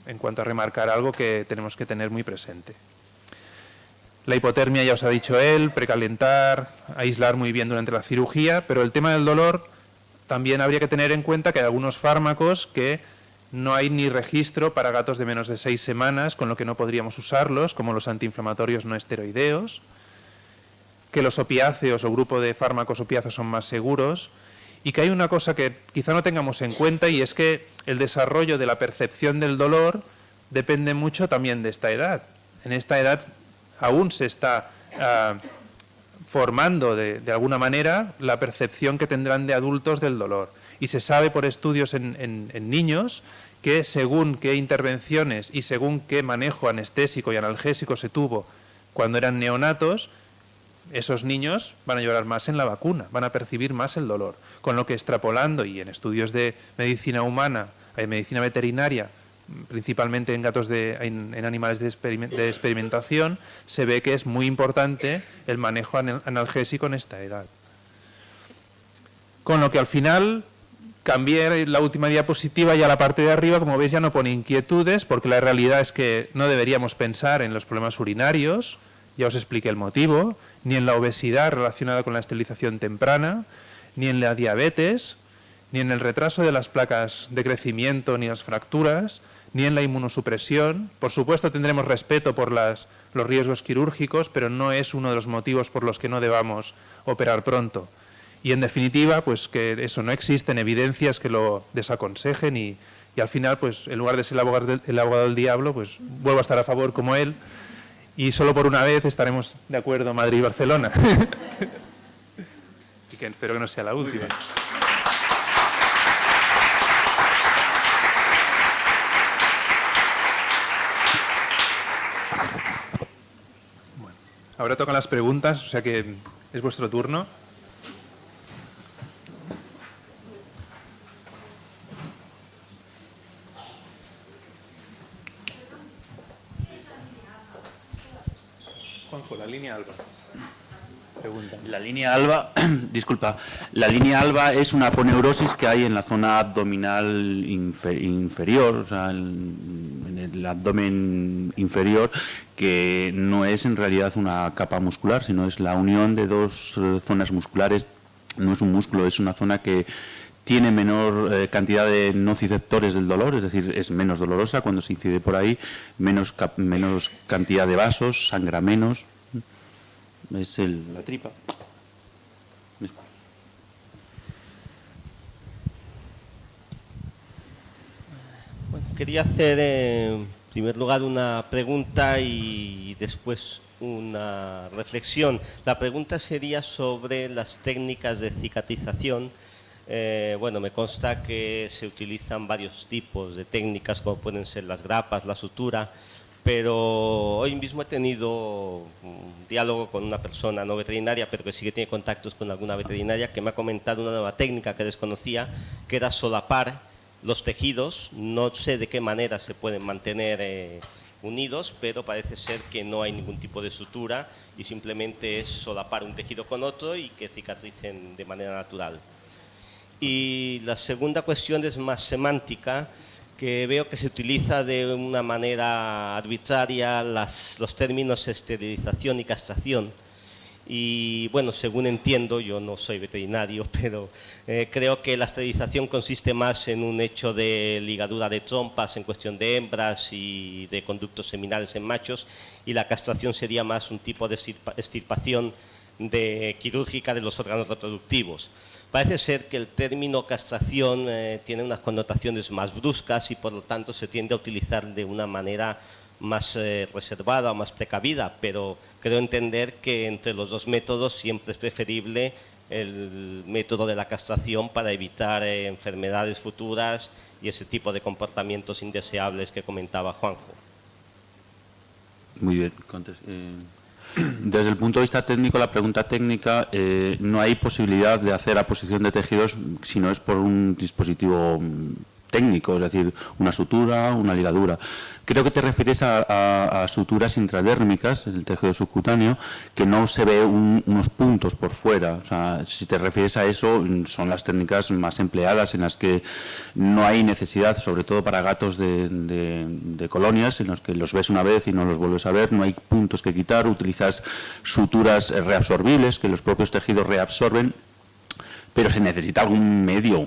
en cuanto a remarcar algo que tenemos que tener muy presente. La hipotermia ya os ha dicho él, precalentar, aislar muy bien durante la cirugía, pero el tema del dolor también habría que tener en cuenta que hay algunos fármacos que no hay ni registro para gatos de menos de 6 semanas, con lo que no podríamos usarlos, como los antiinflamatorios no esteroideos, que los opiáceos o grupo de fármacos opiáceos son más seguros, y que hay una cosa que quizá no tengamos en cuenta, y es que el desarrollo de la percepción del dolor depende mucho también de esta edad. En esta edad aún se está formando de alguna manera la percepción que tendrán de adultos del dolor. Y se sabe por estudios en niños que según qué intervenciones y según qué manejo anestésico y analgésico se tuvo cuando eran neonatos, esos niños van a llorar más en la vacuna, van a percibir más el dolor. Con lo que extrapolando, y en estudios de medicina humana, de medicina veterinaria, principalmente en gatos en animales de experimentación, se ve que es muy importante el manejo analgésico en esta edad. Con lo que al final cambié la última diapositiva y a la parte de arriba, como veis, ya no pone inquietudes, porque la realidad es que no deberíamos pensar en los problemas urinarios, ya os expliqué el motivo, ni en la obesidad relacionada con la esterilización temprana, ni en la diabetes, ni en el retraso de las placas de crecimiento, ni las fracturas, ni en la inmunosupresión. Por supuesto tendremos respeto por los riesgos quirúrgicos, pero no es uno de los motivos por los que no debamos operar pronto. Y en definitiva, pues que eso, no existen evidencias que lo desaconsejen y al final, pues en lugar de ser el abogado del diablo, pues vuelvo a estar a favor como él y solo por una vez estaremos de acuerdo Madrid y Barcelona. Y que espero que no sea la última. Bueno. Ahora tocan las preguntas, o sea que es vuestro turno. Juanjo, la línea alba. Pregunta. La línea alba, disculpa, la línea alba es una aponeurosis que hay en la zona abdominal inferior, o sea, en el abdomen inferior, que no es en realidad una capa muscular, sino es la unión de dos zonas musculares. No es un músculo, es una zona que tiene menor cantidad de nociceptores del dolor, es decir, es menos dolorosa cuando se incide por ahí, menos cantidad de vasos, sangra menos. Es la tripa. Bueno, quería hacer en primer lugar una pregunta y después una reflexión. La pregunta sería sobre las técnicas de cicatrización. Bueno, me consta que se utilizan varios tipos de técnicas, como pueden ser las grapas, la sutura, pero hoy mismo he tenido un diálogo con una persona no veterinaria, pero que sí que tiene contactos con alguna veterinaria, que me ha comentado una nueva técnica que desconocía, que era solapar los tejidos. No sé de qué manera se pueden mantener unidos, pero parece ser que no hay ningún tipo de sutura y simplemente es solapar un tejido con otro y que cicatricen de manera natural. Y la segunda cuestión es más semántica, que veo que se utiliza de una manera arbitraria los términos esterilización y castración. Y bueno, según entiendo, yo no soy veterinario, pero creo que la esterilización consiste más en un hecho de ligadura de trompas en cuestión de hembras y de conductos seminales en machos, y la castración sería más un tipo de extirpación quirúrgica de los órganos reproductivos. Parece ser que el término castración tiene unas connotaciones más bruscas y por lo tanto se tiende a utilizar de una manera más reservada o más precavida, pero creo entender que entre los dos métodos siempre es preferible el método de la castración para evitar enfermedades futuras y ese tipo de comportamientos indeseables que comentaba Juanjo. Muy bien, desde el punto de vista técnico, la pregunta técnica, no hay posibilidad de hacer aposición de tejidos si no es por un dispositivo técnico, es decir, una sutura, una ligadura. Creo que te refieres a suturas intradérmicas, el tejido subcutáneo, que no se ve unos puntos por fuera. O sea, si te refieres a eso, son las técnicas más empleadas en las que no hay necesidad, sobre todo para gatos de colonias, en los que los ves una vez y no los vuelves a ver, no hay puntos que quitar, utilizas suturas reabsorbibles, que los propios tejidos reabsorben, pero se necesita algún medio.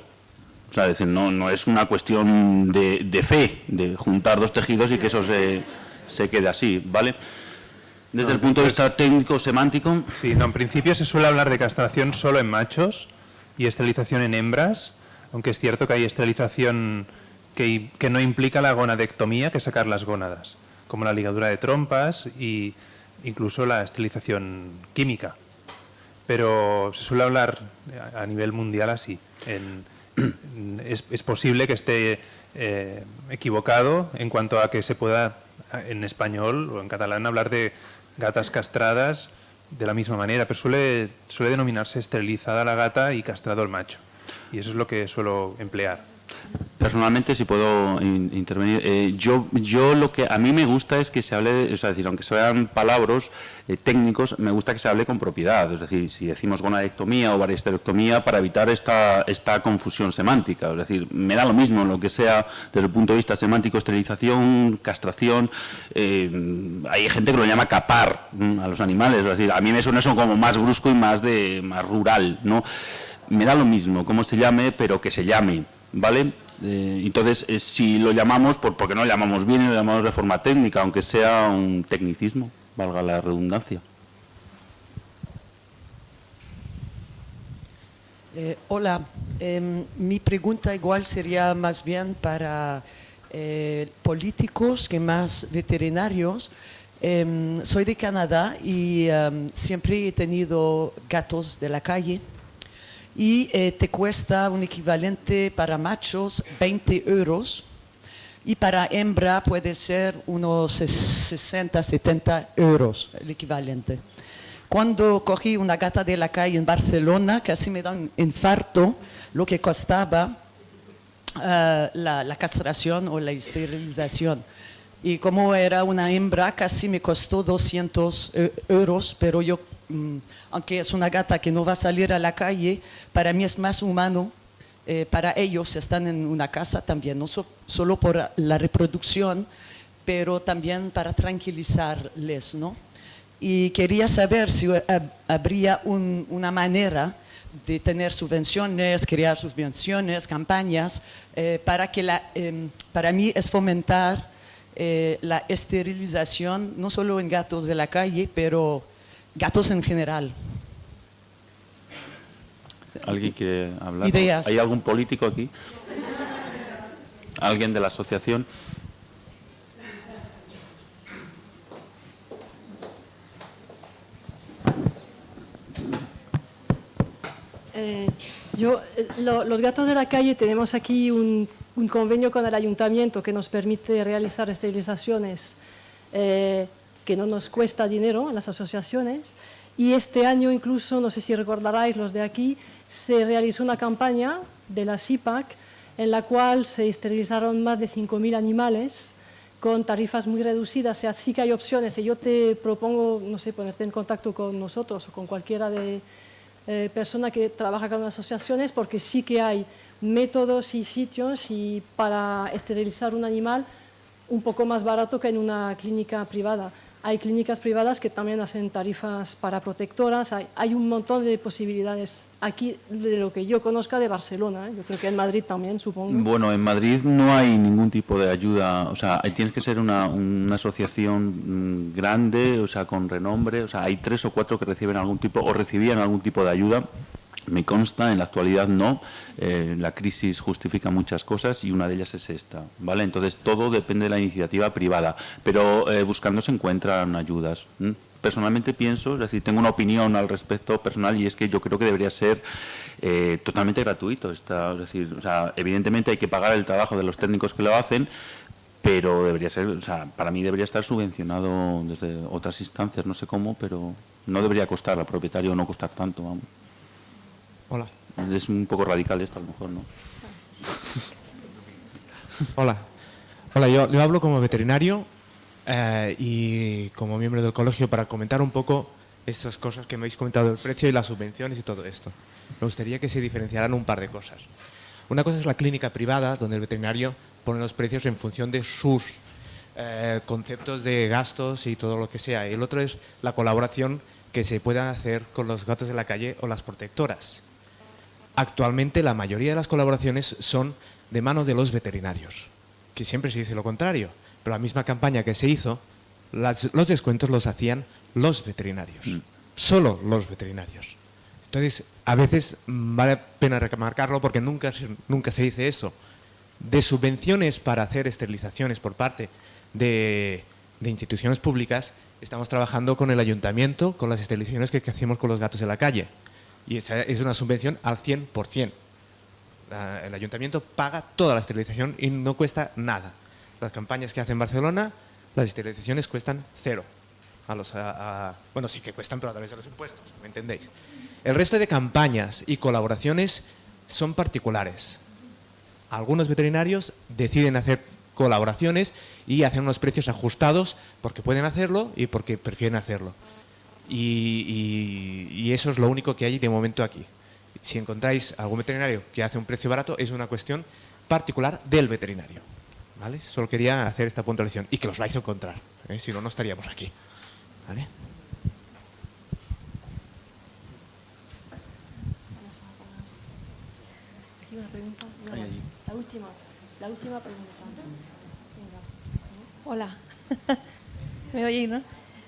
O sea, es decir, no es una cuestión de fe, de juntar dos tejidos y que eso se quede así, ¿vale? Desde el punto de vista técnico, semántico... Sí, no, en principio se suele hablar de castración solo en machos y esterilización en hembras, aunque es cierto que hay esterilización que no implica la gonadectomía, que es sacar las gónadas, como la ligadura de trompas e incluso la esterilización química. Pero se suele hablar a nivel mundial así. Es posible que esté equivocado en cuanto a que se pueda en español o en catalán hablar de gatas castradas de la misma manera, pero suele denominarse esterilizada la gata y castrado el macho. Y eso es lo que suelo emplear. Personalmente, si puedo intervenir, yo lo que a mí me gusta es que se hable, o sea, decir, aunque sean palabras técnicos, me gusta que se hable con propiedad. Es decir, si decimos gonadectomía o variesterectomía, para evitar esta confusión semántica. Es decir, me da lo mismo lo que sea desde el punto de vista semántico, esterilización, castración. Hay gente que lo llama capar a los animales. Es decir, a mí me suena eso como más brusco y más rural, ¿no? Me da lo mismo cómo se llame, pero que se llame, ¿vale? Entonces, si lo llamamos, ¿por qué no lo llamamos bien y lo llamamos de forma técnica, aunque sea un tecnicismo, valga la redundancia? Hola, mi pregunta igual sería más bien para políticos que más veterinarios. Soy de Canadá y siempre he tenido gatos de la calle. Y te cuesta un equivalente para machos 20 € y para hembra puede ser unos 60, 70 € el equivalente. Cuando cogí una gata de la calle en Barcelona, casi me da un infarto lo que costaba la castración o la esterilización. Y como era una hembra, casi me costó 200 euros, pero yo, aunque es una gata que no va a salir a la calle, para mí es más humano. Para ellos están en una casa también, no solo por la reproducción, pero también para tranquilizarles, ¿no? Y quería saber si habría una manera de tener subvenciones, crear subvenciones, campañas, para mí es fomentar la esterilización, no solo en gatos de la calle, pero gatos en general. ¿Alguien quiere hablar? Ideas. ¿Hay algún político aquí? ¿Alguien de la asociación? Los gatos de la calle tenemos aquí un convenio con el ayuntamiento que nos permite realizar esterilizaciones que no nos cuesta dinero a las asociaciones. Y este año incluso, no sé si recordaráis los de aquí, se realizó una campaña de la SIPAC en la cual se esterilizaron más de 5.000 animales con tarifas muy reducidas. O sea, sí que hay opciones y yo te propongo, no sé, ponerte en contacto con nosotros o con cualquiera de persona que trabaja con asociaciones, porque sí que hay métodos y sitios y para esterilizar un animal un poco más barato que en una clínica privada. Hay clínicas privadas que también hacen tarifas para protectoras, hay un montón de posibilidades aquí, de lo que yo conozca de Barcelona, yo creo que en Madrid también, supongo. Bueno, en Madrid no hay ningún tipo de ayuda, o sea, tienes que ser una asociación grande, o sea, con renombre, o sea, hay 3 o 4 que reciben algún tipo, o recibían algún tipo de ayuda. Me consta, en la actualidad no, la crisis justifica muchas cosas y una de ellas es esta, ¿vale? Entonces todo depende de la iniciativa privada, pero buscando se encuentran ayudas. Personalmente pienso, es decir, tengo una opinión al respecto personal y es que yo creo que debería ser totalmente gratuito. Es decir, o sea, evidentemente hay que pagar el trabajo de los técnicos que lo hacen, pero debería ser, o sea, para mí debería estar subvencionado desde otras instancias, no sé cómo, pero no debería costar al propietario, no costar tanto, vamos. Hola. Es un poco radical esto, a lo mejor, ¿no? Hola. Hola, yo hablo como veterinario y como miembro del colegio para comentar un poco estas cosas que me habéis comentado, el precio y las subvenciones y todo esto. Me gustaría que se diferenciaran un par de cosas. Una cosa es la clínica privada, donde el veterinario pone los precios en función de sus conceptos de gastos y todo lo que sea. Y el otro es la colaboración que se pueda hacer con los gatos de la calle o las protectoras. Actualmente la mayoría de las colaboraciones son de mano de los veterinarios, que siempre se dice lo contrario, pero la misma campaña que se hizo, los descuentos los hacían los veterinarios, solo los veterinarios. Entonces, a veces vale la pena remarcarlo porque nunca se dice eso. De subvenciones para hacer esterilizaciones por parte de instituciones públicas, estamos trabajando con el ayuntamiento, con las esterilizaciones que hacemos con los gatos de la calle. Y esa es una subvención al 100%. El ayuntamiento paga toda la esterilización y no cuesta nada. Las campañas que hace en Barcelona, las esterilizaciones cuestan 0. Bueno, sí que cuestan, pero a través de los impuestos, ¿me entendéis? El resto de campañas y colaboraciones son particulares. Algunos veterinarios deciden hacer colaboraciones y hacen unos precios ajustados porque pueden hacerlo y porque prefieren hacerlo. Y eso es lo único que hay de momento aquí. Si encontráis algún veterinario que hace un precio barato, es una cuestión particular del veterinario, ¿vale? Solo quería hacer esta puntualización y que los vais a encontrar, ¿eh? Si no, no estaríamos aquí, ¿vale? Aquí una pregunta. La última pregunta. Venga. Hola. ¿Me oye, no?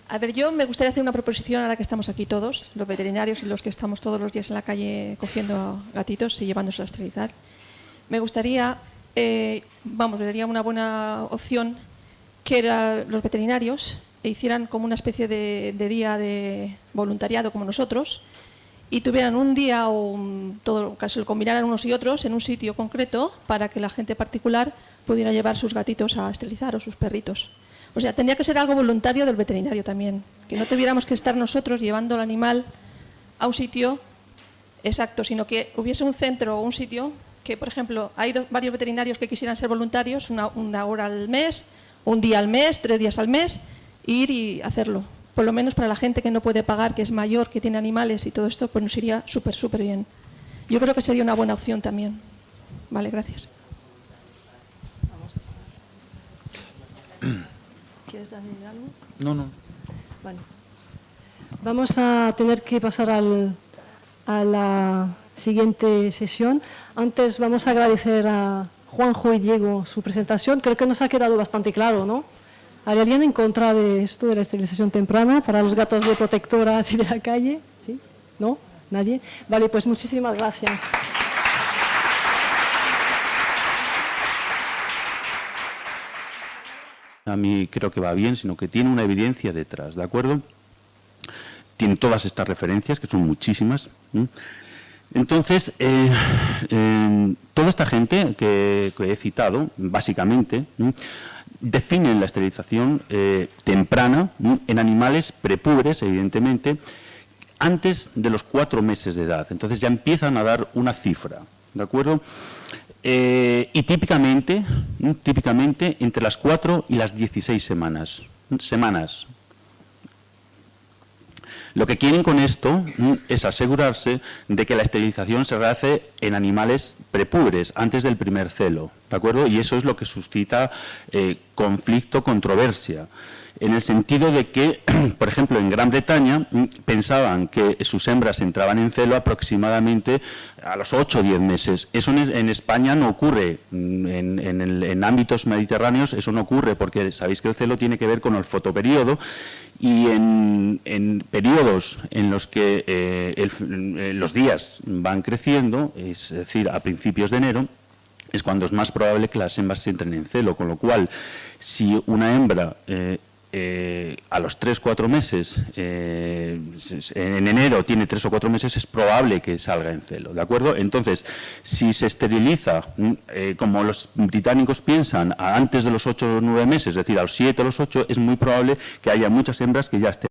A ver, yo me gustaría hacer una proposición ahora que estamos aquí todos, los veterinarios y los que estamos todos los días en la calle cogiendo gatitos y llevándolos a esterilizar. Me gustaría, vería una buena opción que los veterinarios hicieran como una especie de día de voluntariado como nosotros y tuvieran un día o todo caso combinaran unos y otros en un sitio concreto para que la gente particular pudiera llevar sus gatitos a esterilizar o sus perritos. O sea, tendría que ser algo voluntario del veterinario también, que no tuviéramos que estar nosotros llevando al animal a un sitio exacto, sino que hubiese un centro o un sitio que, por ejemplo, hay varios veterinarios que quisieran ser voluntarios, una hora al mes, un día al mes, 3 días al mes, ir y hacerlo. Por lo menos para la gente que no puede pagar, que es mayor, que tiene animales y todo esto, pues nos iría súper, súper bien. Yo creo que sería una buena opción también. Vale, gracias. ¿Quieres decir algo? No. Vale. Vamos a tener que pasar a la siguiente sesión. Antes vamos a agradecer a Juanjo y Diego su presentación. Creo que nos ha quedado bastante claro, ¿no? ¿Hay alguien en contra de esto de la esterilización temprana para los gatos de protectoras y de la calle? ¿Sí? ¿No? ¿Nadie? Vale, pues muchísimas gracias. A mí creo que va bien, sino que tiene una evidencia detrás, ¿de acuerdo? Tiene todas estas referencias, que son muchísimas. Entonces, toda esta gente que he citado, básicamente, definen la esterilización temprana en animales prepúberes, evidentemente, antes de los 4 meses de edad. Entonces ya empiezan a dar una cifra, ¿de acuerdo? Y típicamente entre las 4 y las 16 semanas. Lo que quieren con esto es asegurarse de que la esterilización se realice en animales prepúberes, antes del primer celo, ¿de acuerdo? Y eso es lo que suscita conflicto, controversia, en el sentido de que, por ejemplo, en Gran Bretaña pensaban que sus hembras entraban en celo aproximadamente a los 8 o 10 meses. Eso en España no ocurre, en ámbitos mediterráneos eso no ocurre, porque sabéis que el celo tiene que ver con el fotoperíodo, y en periodos en los que los días van creciendo, es decir, a principios de enero, es cuando es más probable que las hembras entren en celo, con lo cual, si una hembra a los 3-4 meses, en enero tiene 3 o 4 meses, es probable que salga en celo, ¿de acuerdo? Entonces, si se esteriliza, como los británicos piensan, antes de los 8 o 9 meses, es decir, a los 7 o los 8, es muy probable que haya muchas hembras que ya estén.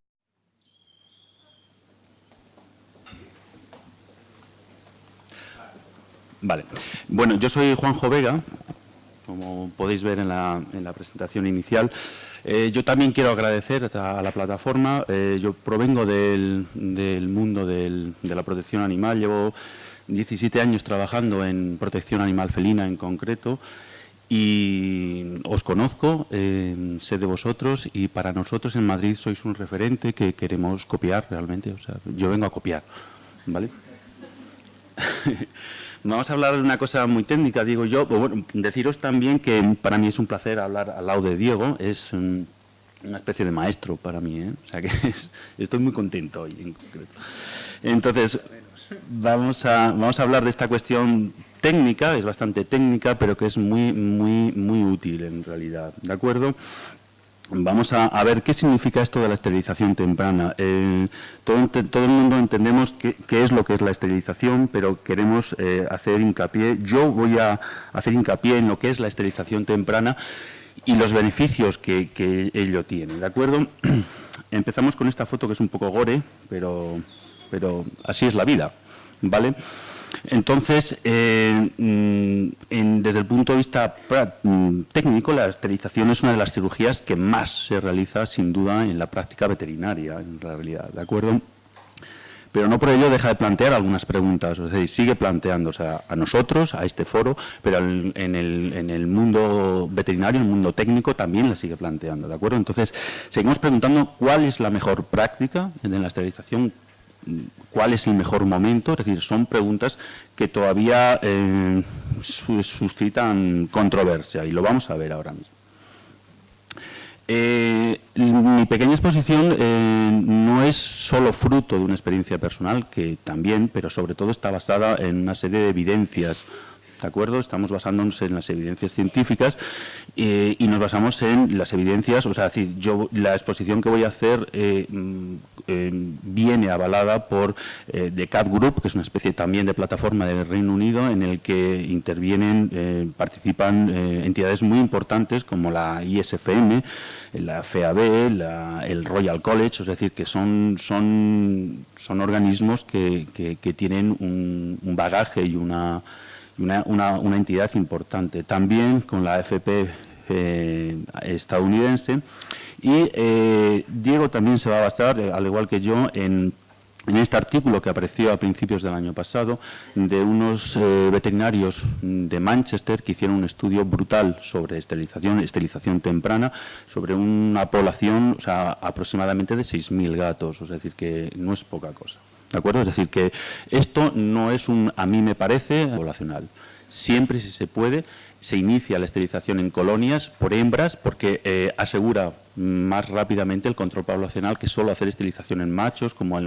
Vale. Bueno, yo soy Juanjo Vega, como podéis ver en la presentación inicial. Yo también quiero agradecer a la plataforma. Yo provengo del mundo de la protección animal. Llevo 17 años trabajando en protección animal felina en concreto y os conozco, sé de vosotros, y para nosotros en Madrid sois un referente que queremos copiar realmente. O sea, yo vengo a copiar, ¿vale? Vamos a hablar de una cosa muy técnica, digo yo. Pues bueno, deciros también que para mí es un placer hablar al lado de Diego. Es una especie de maestro para mí, ¿eh? O sea que estoy muy contento hoy en concreto. Entonces, vamos a hablar de esta cuestión técnica, es bastante técnica, pero que es muy útil en realidad, ¿de acuerdo? Vamos a ver qué significa esto de la esterilización temprana. Todo el mundo entendemos qué es lo que es la esterilización, pero queremos hacer hincapié. Yo voy a hacer hincapié en lo que es la esterilización temprana y los beneficios que ello tiene, ¿de acuerdo? Empezamos con esta foto que es un poco gore, pero así es la vida, ¿vale? Entonces, desde el punto de vista técnico, la esterilización es una de las cirugías que más se realiza, sin duda, en la práctica veterinaria, en realidad, ¿de acuerdo? Pero no por ello deja de plantear algunas preguntas, o sea, sigue planteándose a nosotros, a este foro, pero en el mundo veterinario, en el mundo técnico, también la sigue planteando, ¿de acuerdo? Entonces, seguimos preguntando cuál es la mejor práctica en la esterilización, cuál es el mejor momento. Es decir, son preguntas que todavía suscitan controversia, y lo vamos a ver ahora mismo. Mi pequeña exposición no es solo fruto de una experiencia personal, que también, pero sobre todo está basada en una serie de evidencias ¿de acuerdo? Estamos basándonos en las evidencias científicas y nos basamos en las evidencias, o sea, es decir, la exposición que voy a hacer viene avalada por The Cat Group, que es una especie también de plataforma del Reino Unido en el que intervienen, participan entidades muy importantes como la ISFM, la FAB, el Royal College, es decir, que son organismos que tienen un bagaje y una entidad importante. También con la AFP estadounidense. Y Diego también se va a basar, al igual que yo, en este artículo que apareció a principios del año pasado de unos veterinarios de Manchester que hicieron un estudio brutal sobre esterilización temprana, sobre una población, o sea, aproximadamente de 6.000 gatos, es decir, que no es poca cosa. ¿De acuerdo? Es decir, que esto no es a mí me parece, poblacional. Siempre, si se puede, se inicia la esterilización en colonias por hembras porque asegura más rápidamente el control poblacional que solo hacer esterilización en machos, como en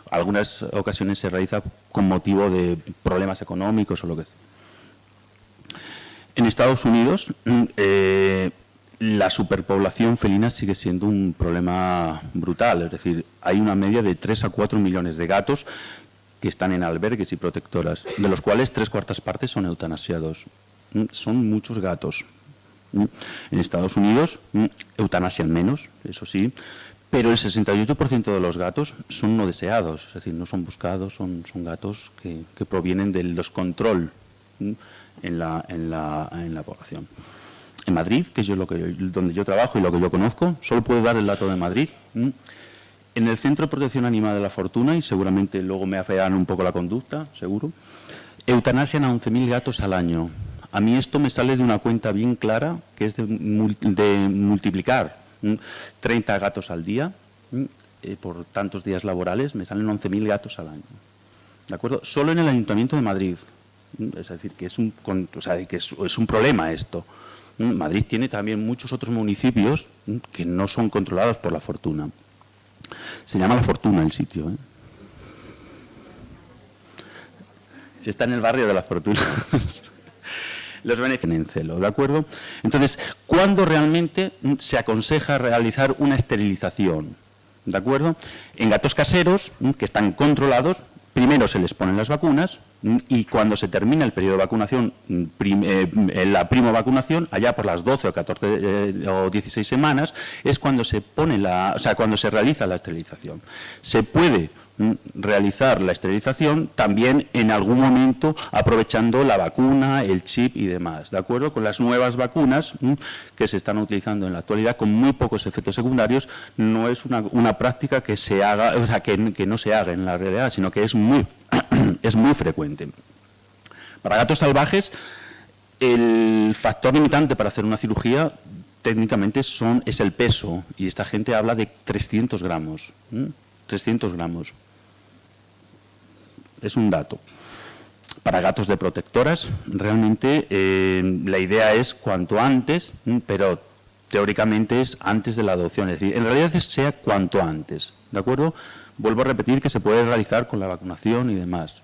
algunas ocasiones se realiza con motivo de problemas económicos o lo que sea. En Estados Unidos, la superpoblación felina sigue siendo un problema brutal, es decir, hay una media de 3 a 4 millones de gatos que están en albergues y protectoras, de los cuales 3/4 partes son eutanasiados. Son muchos gatos. En Estados Unidos eutanasian menos, eso sí, pero el 68% de los gatos son no deseados, es decir, no son buscados, son gatos que provienen del descontrol en la población. En Madrid, que es donde yo trabajo y lo que yo conozco, solo puedo dar el dato de Madrid. En el Centro de Protección Animal de La Fortuna, y seguramente luego me afearán un poco la conducta, seguro, eutanasian a 11.000 gatos al año. A mí esto me sale de una cuenta bien clara, que es de multiplicar 30 gatos al día por tantos días laborales, me salen 11.000 gatos al año. ¿De acuerdo? Solo en el Ayuntamiento de Madrid. Es decir, que es un problema esto. Madrid tiene también muchos otros municipios que no son controlados por La Fortuna. Se llama La Fortuna el sitio. Está en el barrio de La Fortuna. Los beneficios en celo, ¿de acuerdo? Entonces, ¿cuándo realmente se aconseja realizar una esterilización? ¿De acuerdo? En gatos caseros, que están controlados, primero se les ponen las vacunas y cuando se termina el periodo de vacunación, la primovacunación, allá por las 12 o 14 o 16 semanas, es cuando se pone cuando se realiza la esterilización. Se puede realizar la esterilización también en algún momento aprovechando la vacuna, el chip y demás, ¿de acuerdo? Con las nuevas vacunas que se están utilizando en la actualidad con muy pocos efectos secundarios, no es una práctica que se haga, o sea, que no se haga en la realidad, sino que es muy frecuente. Para gatos salvajes, el factor limitante para hacer una cirugía técnicamente es el peso, y esta gente habla de 300 gramos. 300 gramos. Es un dato. Para gatos de protectoras, realmente la idea es cuanto antes, pero teóricamente es antes de la adopción. Es decir, en realidad sea cuanto antes. ¿De acuerdo? Vuelvo a repetir que se puede realizar con la vacunación y demás.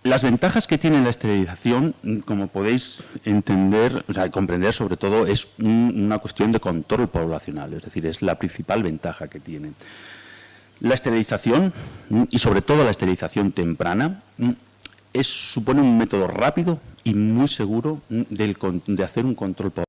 Las ventajas que tiene la esterilización, como podéis entender, o sea, comprender sobre todo, es una cuestión de control poblacional, es decir, es la principal ventaja que tiene. La esterilización, y sobre todo la esterilización temprana, supone un método rápido y muy seguro de hacer un control poblacional.